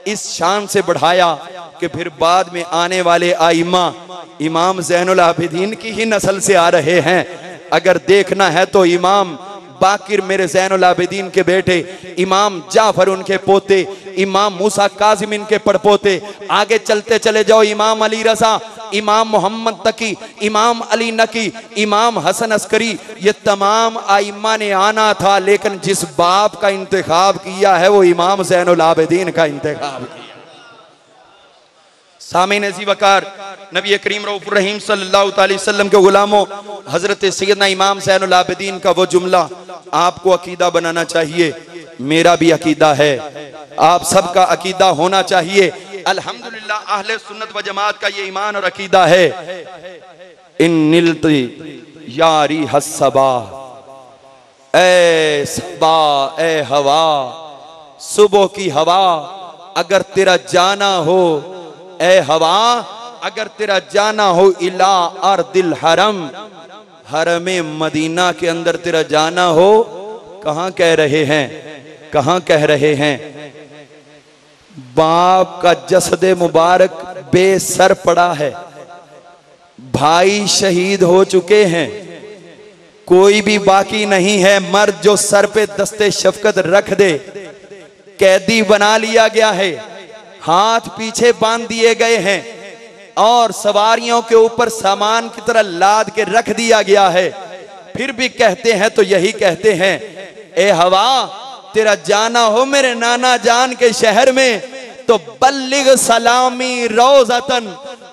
इस शान से बढ़ाया कि फिर बाद में आने वाले आइमा इमाम ज़ैनुल आबिदीन की ही नस्ल से आ रहे हैं। अगर देखना है तो इमाम बाकिर मेरे ज़ैनुल आबिदीन के बेटे, इमाम जाफर उनके पोते, इमाम मूसा काजिम इनके पड़पोते, आगे चलते चले जाओ इमाम अली रजा, इमाम मोहम्मद तकी, इमाम अली नकी, इमाम हसन अस्करी, ये तमाम आइम्मा ने आना था, लेकिन जिस बाप का इंतखाब किया है वो इमाम ज़ैनुल आबिदीन का इंतखाब किया। सामीन अज़ीज़ वकार, नबी करीम रऊफ़ुर रहीम सल्लल्लाहु अलैहि वसल्लम के गुलामों, हजरत सैयदना इमाम ज़ैनुल आबिदीन का वो जुमला आपको अकीदा बनाना चाहिए, मेरा भी अकीदा है, आप सबका अकीदा होना चाहिए। अल्हम्दुलिल्लाह अहले सुन्नत व जमात का ये ईमान और अकीदा है। इन निलती यारी हस्सबा, ए सबा ए हवा, सुबह की हवा अगर तेरा जाना हो, ए हवा अगर तेरा जाना हो इला अर्दिल हरम, हरमे मदीना के अंदर तेरा जाना हो, कहां कह रहे हैं, कहां कह रहे हैं? बाप का जसदे मुबारक बेसर पड़ा है, भाई शहीद हो चुके हैं, कोई भी बाकी नहीं है मर्द जो सर पे दस्ते शफकत रख दे। कैदी बना लिया गया है, हाथ पीछे बांध दिए गए हैं और सवारियों के ऊपर सामान की तरह लाद के रख दिया गया है। फिर भी कहते हैं तो यही कहते हैं, ए हवा तेरा जाना हो मेरे नाना जान के शहर में, तो बल्लिग सलामी रोज़तन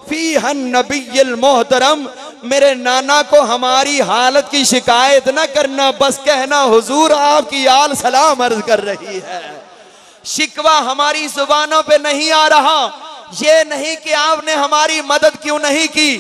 फीहन नबिय्युल मोहतरम, मेरे नाना को हमारी हालत की शिकायत ना करना, बस कहना हुजूर आपकी आल सलाम अर्ज कर रही है। शिकवा हमारी जुबानों पे नहीं आ रहा, ये नहीं कि आपने हमारी मदद क्यों नहीं की।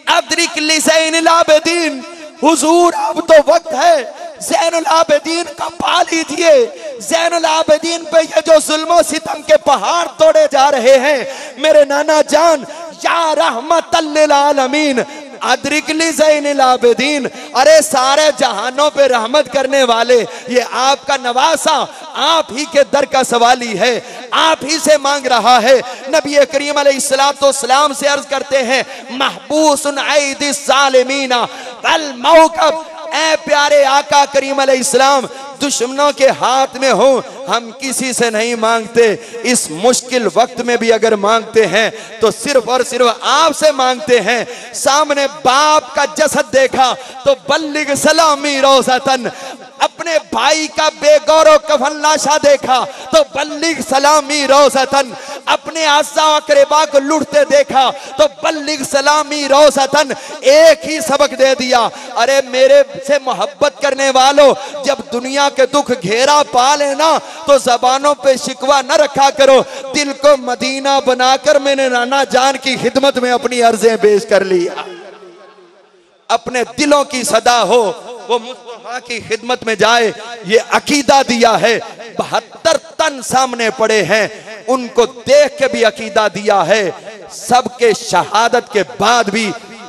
अदरिक लिज़ैनुल आबिदीन, हुजूर अब तो वक्त है ज़ैनुल आबिदीन का पा लीजिए। ज़ैनुल आबिदीन पे ये जो जुल्म सितम के पहाड़ तोड़े जा रहे हैं, मेरे नाना जान या रहमतल लिल आलमीन अदरिक लिज़ैनुल आबिदीन, अरे सारे जहानों पे रहमत करने वाले, ये आपका नवासा आप ही के दर का सवाली है, आप ही से मांग रहा है। नबी करीम अलैहिस्सलाम से अर्ज करते हैं, महबूसुन ऐदिस ज़ालिमीना वल मौक़ब, ऐ प्यारे आका करीम अलैहिस्सलाम दुश्मनों के हाथ में हो, हम किसी से नहीं मांगते, इस मुश्किल वक्त में भी अगर मांगते हैं तो सिर्फ और सिर्फ आपसे मांगते हैं। सामने बाप का जसद देखा तो बल्लिग सलामी रोज़तन, अपने भाई का बेगौरव कफन लाशा देखा तो बल्लिग सलामी रोज़तन, अपने आज़ा अक़रबा को लुटते देखा तो बल्लिग सलामी रोज़तन, एक ही सबक दे दिया, अरे मेरे से मोहब्बत करने वालों, जब दुनिया के दुख घेरा पा लेना तो जबानों पे शिकवा न रखा करो, दिल को मदीना बनाकर मैंने नाना जान की खिदमत में अपनी अर्जें पेश कर लिया। अपने दिलों की सदा हो वो मुस्तफा की खिदमत में जाए, ये अकीदा दिया है। 72 तन सामने पड़े हैं, उनको देख के भी अकीदा दिया है। सबके शहादत के बाद भी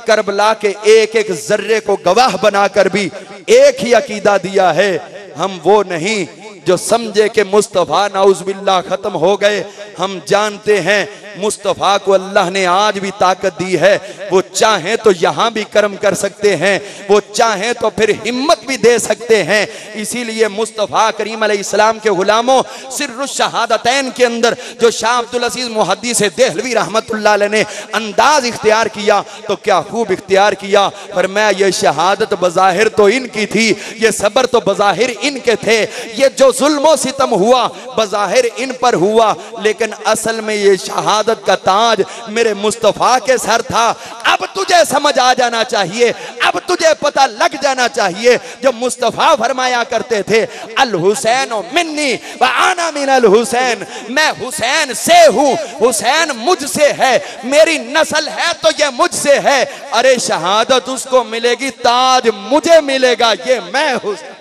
करबला के एक एक जर्रे को गवाह बनाकर भी एक ही अकीदा दिया है। हम वो नहीं जो समझे कि मुस्तफ़ा नाउज़ुबिल्लाह खत्म हो गए। हम जानते हैं मुस्तफ़ा को अल्लाह ने आज भी ताकत दी है, वो चाहें तो यहाँ भी कर्म कर सकते हैं, वो चाहें तो फिर हिम्मत भी दे सकते हैं। इसीलिए मुस्तफ़ा करीम अलैहिस्सलाम के गुलामों, सिर्रुश शहादतैन के अंदर जो शाह अब्दुल अज़ीज़ मुहद्दिस देहलवी रहमतुल्लाह अलैह ने अंदाज इख्तियार किया तो क्या खूब इख्तियार किया। पर मैं ये शहादत बज़ाहिर तो इनकी थी, ये सब्र तो बज़ाहिर इनके थे, ये जो जुल्म सितम हुआ बज़ाहिर इन पर हुआ, लेकिन असल में ये शहादत का ताज मेरे मुस्तफ़ा के सर था। अब तुझे समझ आ जाना चाहिए, अब तुझे पता लग जाना चाहिए जो मुस्तफ़ा फरमाया करते थे, अल हुसैन मिन्नी व आना मिनल हुसैन, मैं हुसैन से हूँ, हुसैन मुझसे है, मेरी नस्ल है तो ये मुझसे है। अरे शहादत उसको मिलेगी, ताज मुझे मिलेगा, ये मैं हुसैन।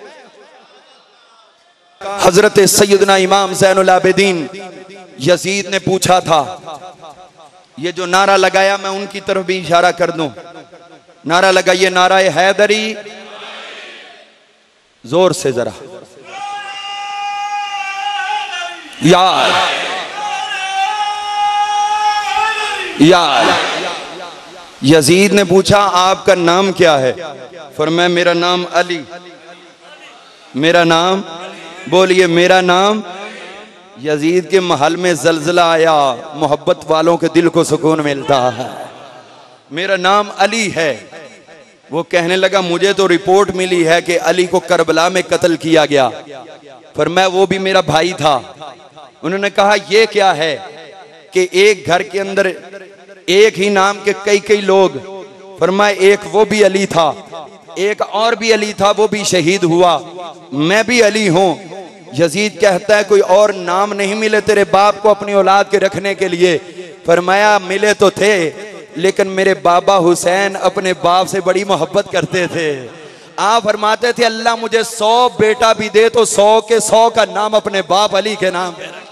हजरत सैयदना इमाम ज़ैनुल आबिदीन यजीद ने पूछा था, ये जो नारा लगाया मैं उनकी तरफ भी इशारा कर दूं, नारा लगाइए, नाराए हैदरी, जोर से जरा, यार यार। यजीद ने पूछा आपका नाम क्या है? फरमाया मेरा नाम अली। मेरा नाम, बोलिए मेरा नाम। यजीद के महल में जलजला आया, मोहब्बत वालों के दिल को सुकून मिलता है। मेरा नाम अली है। वो कहने लगा मुझे तो रिपोर्ट मिली है कि अली को करबला में कत्ल किया गया, पर मैं वो भी मेरा भाई था। उन्होंने कहा ये क्या है कि एक घर के अंदर एक ही नाम के कई कई लोग। फरमाया एक वो भी अली था, एक और भी अली था, वो भी शहीद हुआ, मैं भी अली हूं। यजीद कहता है कोई और नाम नहीं मिले तेरे बाप को अपनी औलाद के रखने के लिए? फरमाया मिले तो थे, लेकिन मेरे बाबा हुसैन अपने बाप से बड़ी मोहब्बत करते थे। आप फरमाते थे अल्लाह मुझे 100 बेटा भी दे तो 100 के 100 का नाम अपने बाप अली के नाम पे रखे।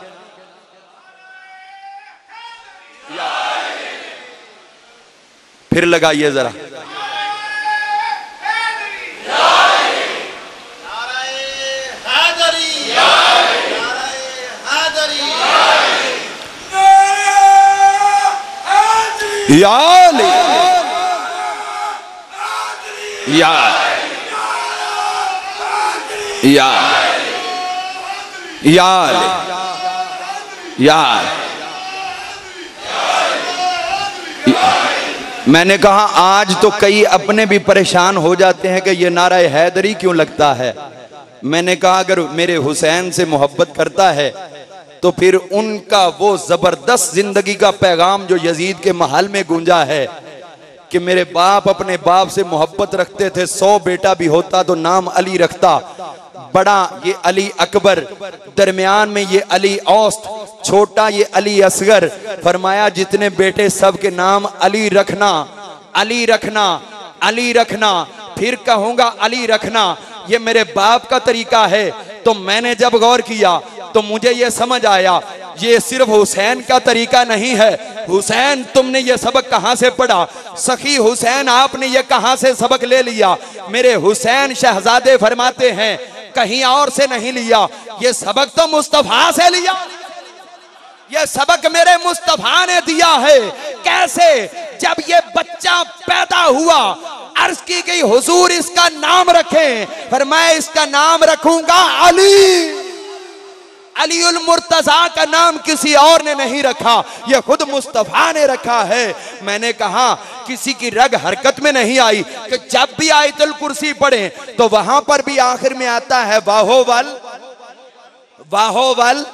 फिर लगाइए जरा। या अली या या या मैंने कहा आज तो कई अपने भी परेशान हो जाते हैं कि ये नारा हैदरी क्यों लगता है। मैंने कहा अगर मेरे हुसैन से मोहब्बत करता है तो फिर उनका वो जबरदस्त जिंदगी का पैगाम जो यजीद के महल में गूंजा है कि मेरे बाप अपने बाप से मोहब्बत रखते थे, 100 बेटा भी होता तो नाम अली रखता। बड़ा ये अली अकबर, दरमियान में ये अली औस्त, छोटा ये अली असगर। फरमाया जितने बेटे सब के नाम अली रखना, अली रखना, अली रखना, फिर कहूंगा अली रखना। ये मेरे बाप का तरीका है। तो मैंने जब गौर किया तो मुझे ये समझ आया ये सिर्फ हुसैन का तरीका नहीं है। हुसैन तुमने ये सबक कहां से पढ़ा? सखी हुसैन आपने ये कहां से सबक ले लिया? मेरे हुसैन शहजादे फरमाते हैं कहीं और से नहीं लिया, ये सबक तो मुस्तफा से लिया। ये सबक मेरे मुस्तफा ने दिया है। कैसे? जब ये बच्चा पैदा हुआ अर्ज की गई हुजूर इसका नाम रखें, पर मैं इसका नाम रखूंगा अली। अली उल मुर्तजा का नाम किसी और ने नहीं रखा, ये खुद मुस्तफा ने रखा है। मैंने कहा किसी की रग हरकत में नहीं आई कि जब भी आयतुल कुर्सी पढ़े तो वहां पर भी आखिर में आता है वाहोवल, वाहोवल।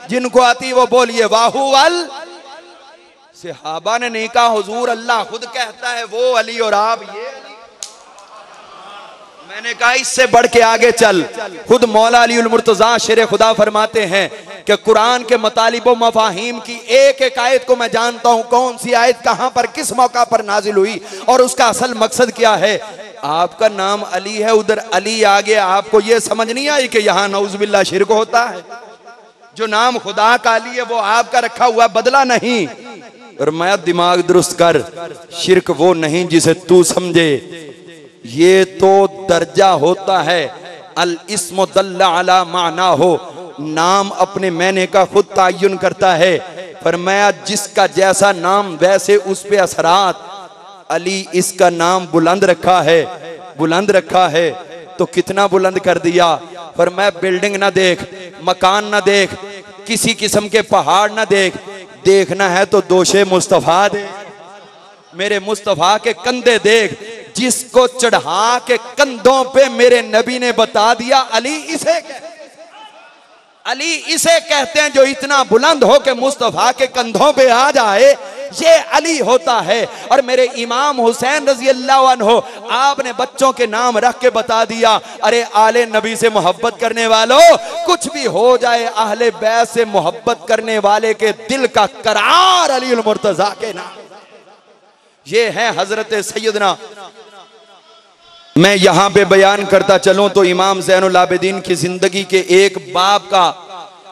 जिनको आती वो बोलिए वाहोवल। सहाबा ने नहीं कहा हुजूर अल्लाह खुद कहता है वो अली और आप ये अली। मैंने कहा इससे बढ़ के आगे चल। खुद मौला अली उल मुर्तजा शेर खुदा फरमाते हैं कि कुरान के मुतालिब व मफाहिम की एक एक आयत को मैं जानता हूं, कौन सी आयत कहां पर किस मौका पर नाजिल हुई और उसका असल मकसद क्या है। आपका नाम अली है, उधर अली आ गया, आपको यह समझ नहीं आई कि यहाँ नऊजुबिल्लाह शिरक होता है। जो नाम खुदा का अली है वो आपका रखा हुआ, बदला नहीं। और मैं दिमाग दुरुस्त कर, शिरक वो नहीं जिसे तू समझे, ये तो दर्जा होता है अल इस्मु दल्ला अला माना हो, नाम अपने मैंने का खुद तायुन करता है। फरमाया जिसका जैसा नाम वैसे उस पे असरात। अली इसका नाम बुलंद रखा है, बुलंद रखा है तो कितना बुलंद कर दिया। फरमाया बिल्डिंग ना देख, मकान ना देख, किसी किस्म के पहाड़ ना देख, देखना है तो दोशे मुस्तफा दे, मेरे मुस्तफा के कंधे देख, जिसको चढ़ा के कंधों पे मेरे नबी ने बता दिया अली इसे अली इसे कहते हैं। जो इतना बुलंद हो के मुस्तफा के कंधों पे आ जाए ये अली होता है। और मेरे इमाम हुसैन रजी अल्लाह अन्हो आपने बच्चों के नाम रख के बता दिया, अरे आले नबी से मोहब्बत करने वालों कुछ भी हो जाए अहले बैत से मोहब्बत करने वाले के दिल का करार अली उल मुर्तजा के नाम। ये है हजरत सैयदना। मैं यहां पे बयान करता चलूं तो इमाम ज़ैनुल आबिदीन की जिंदगी के एक बाब का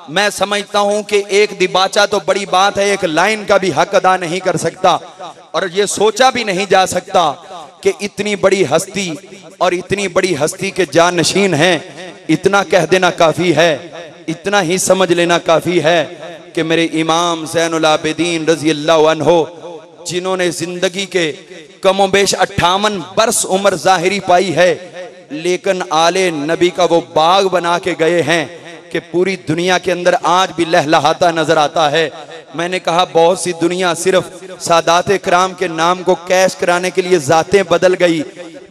मैं समझता हूं कि एक दिबाचा तो बड़ी बात है, एक लाइन का भी हक अदा नहीं कर सकता। और ये सोचा भी नहीं जा सकता कि इतनी बड़ी हस्ती और इतनी बड़ी हस्ती के जानशीन हैं। इतना कह देना काफी है, इतना ही समझ लेना काफी है कि मेरे इमाम ज़ैनुल आबिदीन रज़ी अल्लाह अन्हो जिन्होंने जिंदगी के कमोबेश 58 बरस उम्र जाहिरी पाई है, लेकिन आले नबी का वो बाग बना के गए हैं कि पूरी दुनिया के अंदर आज भी लहलहाता नजर आता है। मैंने कहा बहुत सी दुनिया सिर्फ सादात इकराम के नाम को कैश कराने के लिए जातें बदल गई।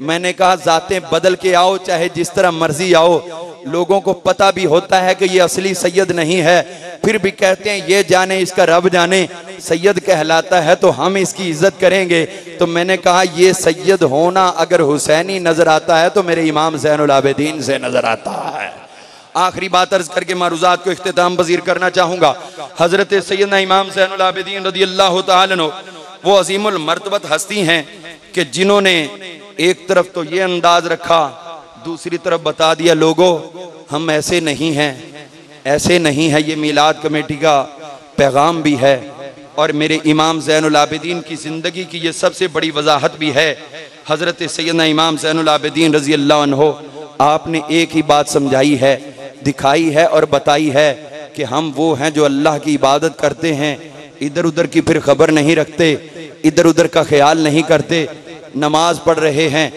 मैंने कहा जातें बदल के आओ, चाहे जिस तरह मर्जी आओ, लोगों को पता भी होता है कि ये असली सैयद नहीं है, फिर भी कहते हैं ये जाने इसका रब जाने, सैयद कहलाता है तो हम इसकी इज्जत करेंगे। तो मैंने कहा ये सैयद होना अगर हुसैनी नजर आता है तो मेरे इमाम ज़ैनुल आबिदीन से नजर आता है। आखिरी बात अर्ज करके मारूज़ात को इख्तिताम पजीर करना चाहूंगा। हजरत सैयदना इमाम ज़ैनुल आबिदीन रज़ियल्लाहु ताला अन्हु वो अज़ीमुल मर्तबत हस्ती हैं कि जिन्होंने एक तरफ तो ये अंदाज रखा, दूसरी तरफ बता दिया लोगों हम ऐसे नहीं हैं, ऐसे नहीं है। ये मीलाद कमेटी का पैगाम भी है और मेरे इमाम ज़ैनुल आबिदीन की ज़िंदगी की ये सबसे बड़ी वजाहत भी है। हज़रत सैयदना इमाम ज़ैनुल आबिदीन रज़ियल्लाहु अन्हु आपने एक ही बात समझाई है, दिखाई है और बताई है कि हम वो हैं जो अल्लाह की इबादत करते हैं, इधर उधर की फिर खबर नहीं रखते, इधर उधर का ख्याल नहीं करते। नमाज पढ़ रहे हैं,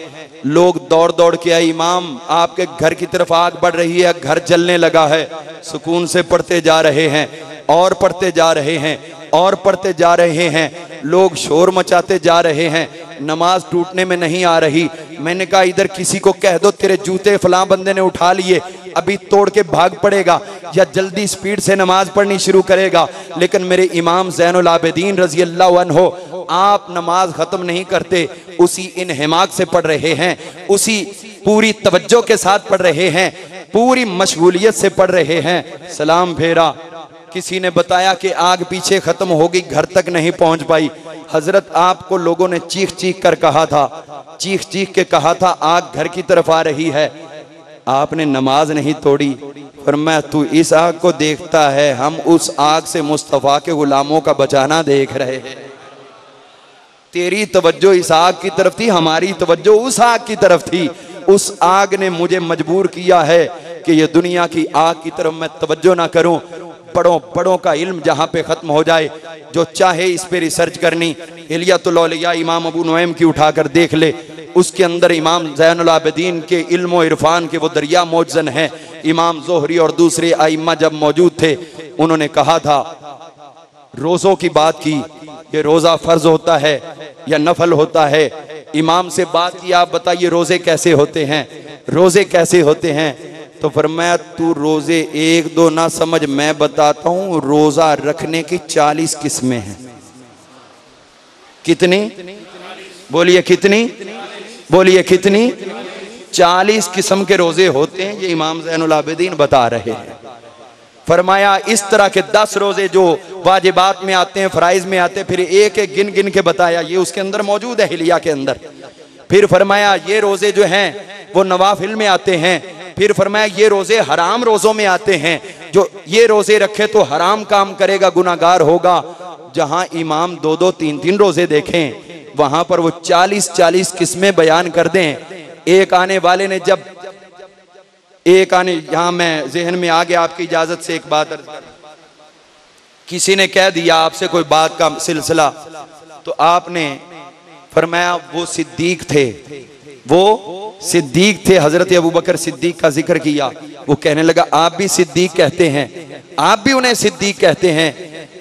लोग दौड़ दौड़ के आए, इमाम आपके घर की तरफ आग बढ़ रही है, घर जलने लगा है, सुकून से पढ़ते जा रहे हैं और पढ़ते जा रहे हैं और पढ़ते जा रहे हैं, लोग शोर मचाते जा रहे हैं, नमाज टूटने में नहीं आ रही। मैंने कहा इधर किसी को कह दो तेरे जूते फलां बंदे ने उठा लिए, अभी तोड़ के भाग पड़ेगा या जल्दी स्पीड से नमाज पढ़नी शुरू करेगा। लेकिन मेरे इमाम ज़ैनुल आबिदीन रज़ियल्लाहु अन्हु आप नमाज खत्म नहीं करते, उसी इन्हिमाक से पढ़ रहे हैं, उसी पूरी तवज्जो के साथ पढ़ रहे हैं, पूरी मशगूलियत से पढ़ रहे हैं। सलाम फेरा, किसी ने बताया कि आग पीछे खत्म होगी, घर तक नहीं पहुंच पाई। हजरत आपको लोगों ने चीख चीख कर कहा था, चीख चीख के कहा था आग घर की तरफ आ रही है, आपने नमाज नहीं तोड़ी। फरमाया तू इस आग को देखता है, हम उस आग से मुस्तफ़ा के गुलामों का बचाना देख रहे हैं। तेरी तवज्जो इस आग की तरफ थी, हमारी तवज्जो उस आग की तरफ थी। उस आग ने मुझे मजबूर किया है कि ये दुनिया की आग की तरफ मैं तवज्जो ना करूं। बड़ों बड़ों का इल्म जहां पे खत्म हो जाए, जो चाहे इस पे रिसर्च करनी, हिलियतुल औलिया इमाम अबू नुऐम की उठाकर देख ले, उसके अंदर इमाम ज़ैनुल आबिदीन के इल्म और इरफान के वो दरिया मौजन हैं। इमाम ज़ोहरी और दूसरे आइम्मा जब मौजूद थे, उन्होंने कहा था, रोज़ों की बात की, ये रोज़ा फ़र्ज होता है या नफल होता है। इमाम से बात की, आप बताइए रोज़े कैसे होते हैं, रोज़े कैसे होते हैं। तो फरमाया तू रोज़े एक दो ना समझ, मैं बताता हूँ रोज़ा रखने की 40 किस्में हैं। कितनी? बोलिए कितनी? बोलिए कितनी? 40 किस्म के रोज़े होते हैं, ये इमाम ज़ैनुल आबिदीन बता रहे हैं। फरमाया इस तरह के 10 रोज़े जो वाजिबात में आते हैं, फ़राइज़ में आते हैं, फिर एक एक गिन गिन के बताया, ये उसके अंदर मौजूद है हिलिया के अंदर। फिर फरमाया ये रोज़े जो हैं वो नवाफिल में आते हैं। फिर फरमाया ये रोज़े हराम रोज़ों में आते हैं, जो ये रोज़े रखे तो हराम काम करेगा, गुनाहगार होगा। जहां इमाम 2-2, 3-3 रोज़े देखें, वहां पर वो 40-40 किस्में बयान कर दें। एक आने वाले ने जब यहाँ मैं जहन में आ गया, आपकी इजाजत से एक बात अर्ज कर, किसी ने कह दिया आपसे कोई बात का सिलसिला, तो आपने फरमाया वो सिद्दीक थे, वो सिद्दीक थे, हजरत अबू बकर सिद्दीक का जिक्र किया। वो कहने लगा आप भी सिद्दीक कहते हैं, आप भी उन्हें सिद्दीक कहते हैं।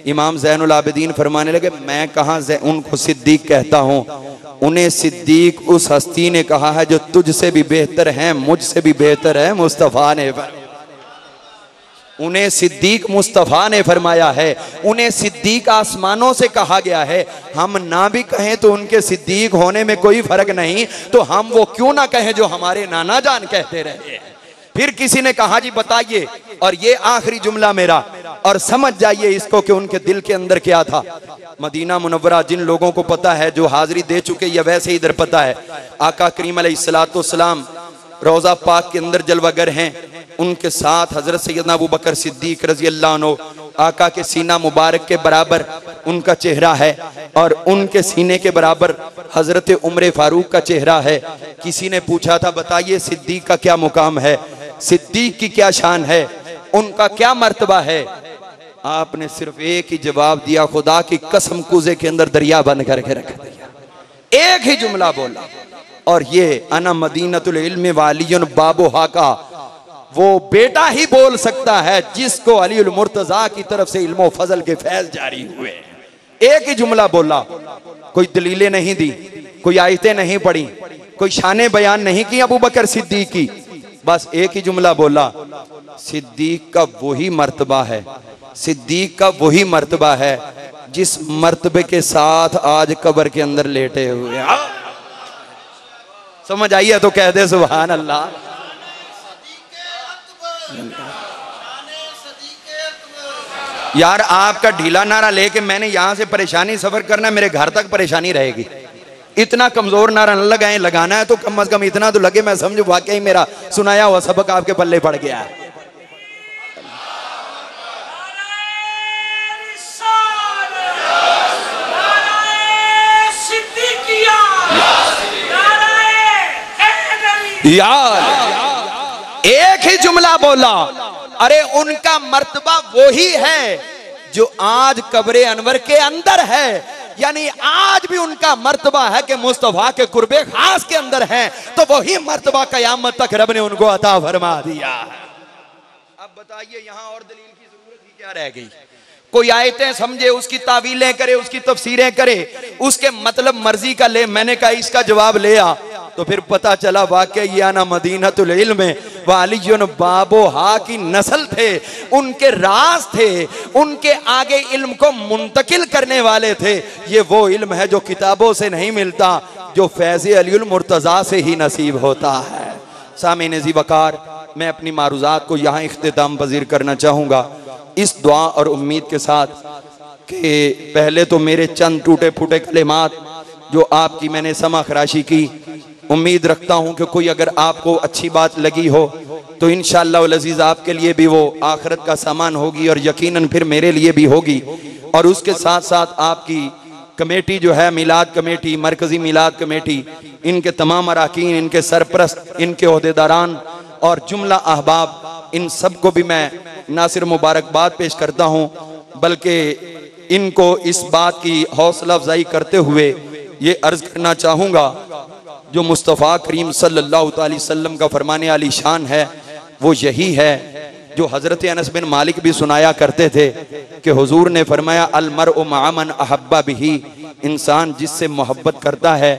इमाम ज़ैनुल आबिदीन फरमाने लगे मैं कहाँ उनको सिद्दीक कहता हूँ, उन्हें सिद्दीक उस हस्ती ने कहा है जो तुझसे भी बेहतर है, मुझसे भी बेहतर है, मुस्तफ़ा ने। उन्हें सिद्दीक मुस्तफ़ा ने फरमाया है, उन्हें सिद्दीक आसमानों से कहा गया है। हम ना भी कहें तो उनके सिद्दीक होने में कोई फर्क नहीं, तो हम वो क्यों ना कहें जो हमारे नाना जान कहते रहे। फिर किसी ने कहा जी बताइए, और ये आखिरी जुमला मेरा, और समझ जाइए इसको कि उनके दिल के अंदर क्या था। मदीना मुनव्वरा जिन लोगों को पता है, जो हाजिरी दे चुके या वैसे इधर पता है, आका करीम अलैहिस्सलाम रोज़ा पाक के अंदर जलवागर हैं। उनके साथ हजरत सैयदना अबू बकर सिद्दीक रज़ी अल्लाह अन्हु, आका के सीना मुबारक के बराबर उनका चेहरा है और उनके सीने के बराबर हजरत उमर फारूक का चेहरा है। किसी ने पूछा था बताइए सिद्दीक का क्या मुकाम है, सिद्दीक की क्या शान है, उनका क्या मर्तबा है। आपने सिर्फ एक ही जवाब दिया, खुदा की कसम कुज़े के अंदर दरिया बंद करके रख दिया। एक ही जुमला बोला, और ये अना मदीनतुल इल्म वालियुन बाबुहा का वो बेटा ही बोल सकता है जिसको अलीउल मुर्तजा की तरफ से इल्म फजल के फैज जारी हुए। एक ही जुमला बोला, कोई दलीलें नहीं दी, कोई आयतें नहीं पढ़ी, कोई शाने बयान नहीं की अबू बकर सिद्दीक की, बस एक ही जुमला बोला, सिद्दीक का वही मर्तबा है, सिद्दीक का वही मर्तबा है जिस मर्तबे के साथ आज कब्र के अंदर लेटे हुए। समझ आई है तो कह दे सुभान अल्लाह। यार आपका ढीला नारा लेके मैंने यहां से परेशानी सफर करना, मेरे घर तक परेशानी रहेगी। इतना कमजोर नारा न लगाएं, लगाना है तो कम से कम इतना तो लगे मैं समझू वाकई मेरा सुनाया हुआ सबक आपके पल्ले पड़ गया है। यार एक ही जुमला बोला, अरे उनका मर्तबा वही है जो आज कब्रे अनवर के अंदर है, यानी आज भी उनका मर्तबा है कि मुस्तफा के कुर्बे खास के अंदर है, तो वही मर्तबा कयामत तक रब ने उनको अता फरमा दिया है। अब बताइए यहां और दलील की जरूरत ही क्या रह गई? कोई आयतें समझे, उसकी तावीलें करे, उसकी तफसीरें करे, उसके मतलब मर्जी का ले। मैंने कहा इसका जवाब ले आ, तो फिर पता चला वाकई आना मदीनतुल इल्म वालियुन बाबुहा की नस्ल थे, उनके राज थे, उनके आगे इल्म को मुंतकिल करने वाले थे। ये वो इल्म है जो किताबों से नहीं मिलता, जो फैज़ अलीउल मुर्तज़ा से ही नसीब होता है। सामीन ज़ी वक़ार, मैं अपनी मारूज़ात को यहाँ इख्तिताम पज़ीर करना चाहूँगा इस दुआ और उम्मीद के साथ कि पहले तो मेरे चंद टूटे फूटे कलिमात जो आपकी मैंने समा खराशी की, उम्मीद रखता हूं कि कोई अगर आपको अच्छी बात लगी हो तो इंशाअल्लाह अज़ीज़ आपके लिए भी वो आखिरत का सामान होगी और यकीनन फिर मेरे लिए भी होगी। और उसके साथ साथ आपकी कमेटी जो है, मिलाद कमेटी, मरकज़ी मिलाद कमेटी, इनके तमाम अराकीन, इनके सरपरस्त, इनके ओहदेदारान और जुमला अहबाब, इन सब को भी मैं ना सिर्फ मुबारकबाद पेश करता हूँ बल्कि इनको इस बात की हौसला अफजाई करते हुए ये अर्ज करना चाहूँगा, जो मुस्तफ़ा करीम सल्लल्लाहु अलैहि वसल्लम का फरमाने आली शान है वो यही है जो हज़रत अनस बिन मालिक भी सुनाया करते थे कि हुजूर ने फरमाया अल मरउ मअ मन अहब्बा बिही, इंसान जिससे मोहब्बत करता है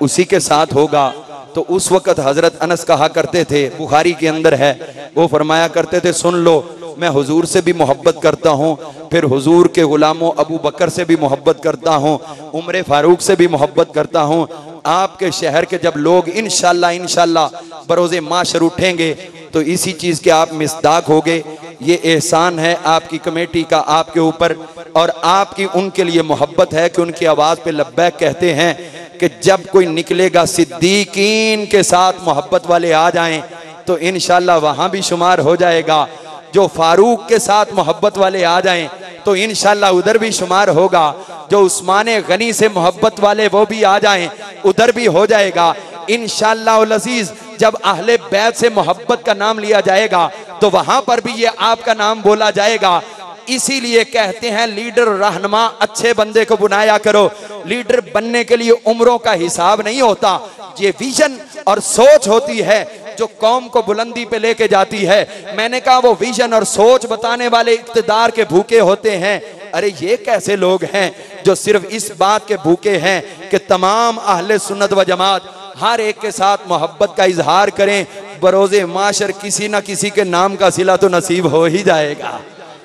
उसी के साथ होगा। तो उस वक़्त हज़रत अनस कहा करते थे, बुखारी के अंदर है, वो फरमाया करते थे सुन लो मैं हुजूर से भी मोहब्बत करता हूँ, फिर हुजूर के गुलामों अबू बकर से भी मोहब्बत करता हूँ, उमर फारूक से भी मोहब्बत करता हूँ। आपके शहर के जब लोग इंशाअल्लाह बरोज़े माशर उठेंगे तो इसी चीज़ के आप मिस्दाक होगे। ये एहसान है आपकी कमेटी का आपके ऊपर, और आपकी उनके लिए मोहब्बत है कि उनकी आवाज़ पे लब्बैक कहते हैं कि जब कोई निकलेगा सिद्दीकीन के साथ मोहब्बत वाले आ जाएं तो इंशाअल्लाह वहाँ भी शुमार हो जाएगा। जो फारूक के साथ मोहब्बत वाले आ जाएं तो इंशाअल्लाह उधर भी शुमार होगा। जो उस्माने गनी से मोहब्बत वाले वो भी आ जाएं उधर भी हो जाएगा इंशाअल्लाह अज़ीज़। जब अहले बैत से मोहब्बत का नाम लिया जाएगा तो वहां पर भी ये आपका नाम बोला जाएगा। इसीलिए कहते हैं लीडर रहनुमा अच्छे बंदे को बुनाया करो। लीडर बनने के लिए उम्रों का हिसाब नहीं होता, ये विजन और सोच होती है जो कौम को बुलंदी पे लेके जाती है। मैंने कहा वो विजन और सोच बताने वाले इक़्तिदार के भूखे होते हैं। अरे ये कैसे लोग हैं जो सिर्फ इस बात के भूखे हैं कि तमाम अहले सुन्नत व जमात हर एक के साथ मोहब्बत का इजहार करें, बरोज़े माशर किसी न किसी के नाम का सिला तो नसीब हो ही जाएगा।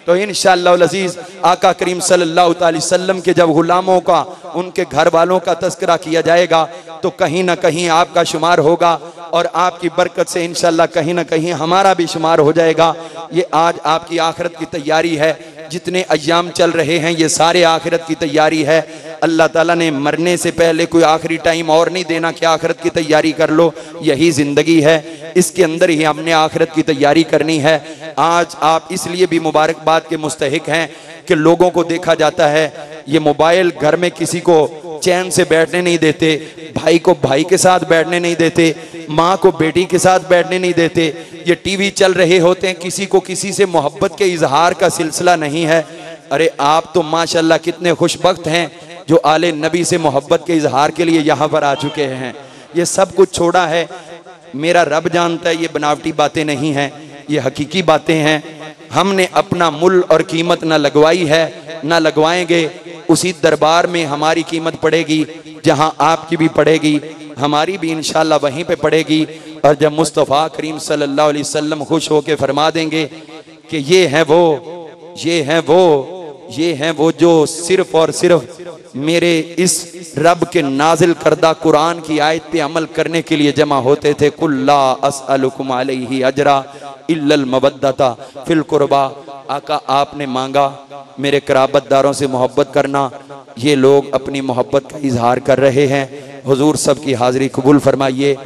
तो इंशाअल्लाह अज़ीज़ आका करीम सल्लल्लाहु अलैहि वसल्लम के जब गुलामों का, उनके घर वालों का तस्करा किया जाएगा तो कहीं ना कहीं आपका शुमार होगा और आपकी बरकत से इंशाअल्लाह कहीं ना कहीं हमारा भी शुमार हो जाएगा। ये आज आपकी आखिरत की तैयारी है, जितने अय्याम चल रहे हैं ये सारे आखिरत की तैयारी है। अल्लाह ताला ने मरने से पहले कोई आखिरी टाइम और नहीं देना कि आखिरत की तैयारी कर लो, यही ज़िंदगी है, इसके अंदर ही हमने आखिरत की तैयारी करनी है। आज आप इसलिए भी मुबारकबाद के मुस्तहिक हैं कि लोगों को देखा जाता है ये मोबाइल घर में किसी को चैन से बैठने नहीं देते, भाई को भाई के साथ बैठने नहीं देते, माँ को बेटी के साथ बैठने नहीं देते, ये टीवी चल रहे होते हैं, किसी को किसी से मोहब्बत के इजहार का सिलसिला नहीं है। अरे आप तो माशाल्लाह कितने खुशबख्त हैं जो आले नबी से मोहब्बत के इजहार के लिए यहाँ पर आ चुके हैं। ये सब कुछ छोड़ा है। मेरा रब जानता है ये बनावटी बातें नहीं हैं, ये हकीकी बातें हैं। हमने अपना मुल और कीमत ना लगवाई है ना लगवाएंगे। उसी दरबार में हमारी कीमत पड़ेगी जहां आपकी भी पड़ेगी, हमारी भी इंशाल्लाह वहीं पे पड़ेगी। और जब मुस्तफ़ा करीम सल्लल्लाहु अलैहि वसल्लम खुश होके फरमा देंगे कि ये हैं वो जो सिर्फ और सिर्फ मेरे इस रब के नाजिल करदा कुरान की आयत पे अमल करने के लिए जमा होते थे। कुल्ला अस्अलुकुम अलैहि अजरा इल्लल मवद्दता फिल कुर्बा। आका आपने मांगा मेरे कराबतदारों से मोहब्बत करना, ये लोग अपनी मोहब्बत का इजहार कर रहे हैं। हुजूर सब की हाज़िरी कबूल फरमाइए।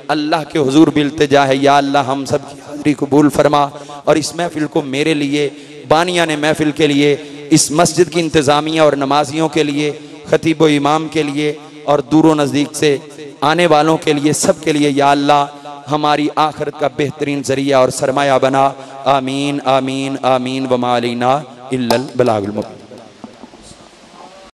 अल्लाह के हुजूर बिल्तिजा है, या अल्लाह हम सब की हाज़िरी कबूल फरमा। और इस महफिल को मेरे लिए, बानिया ने महफिल के लिए, इस मस्जिद की इंतज़ामिया और नमाजियों के लिए, खतीब व इमाम के लिए और दूर नज़दीक से आने वालों के लिए, सब के लिए या अल्लाह हमारी आखिरत का बेहतरीन ज़रिया और सरमाया बना। आमीन आमीन आमीन व मा अलैना इल्लल बलागुल मुबीन।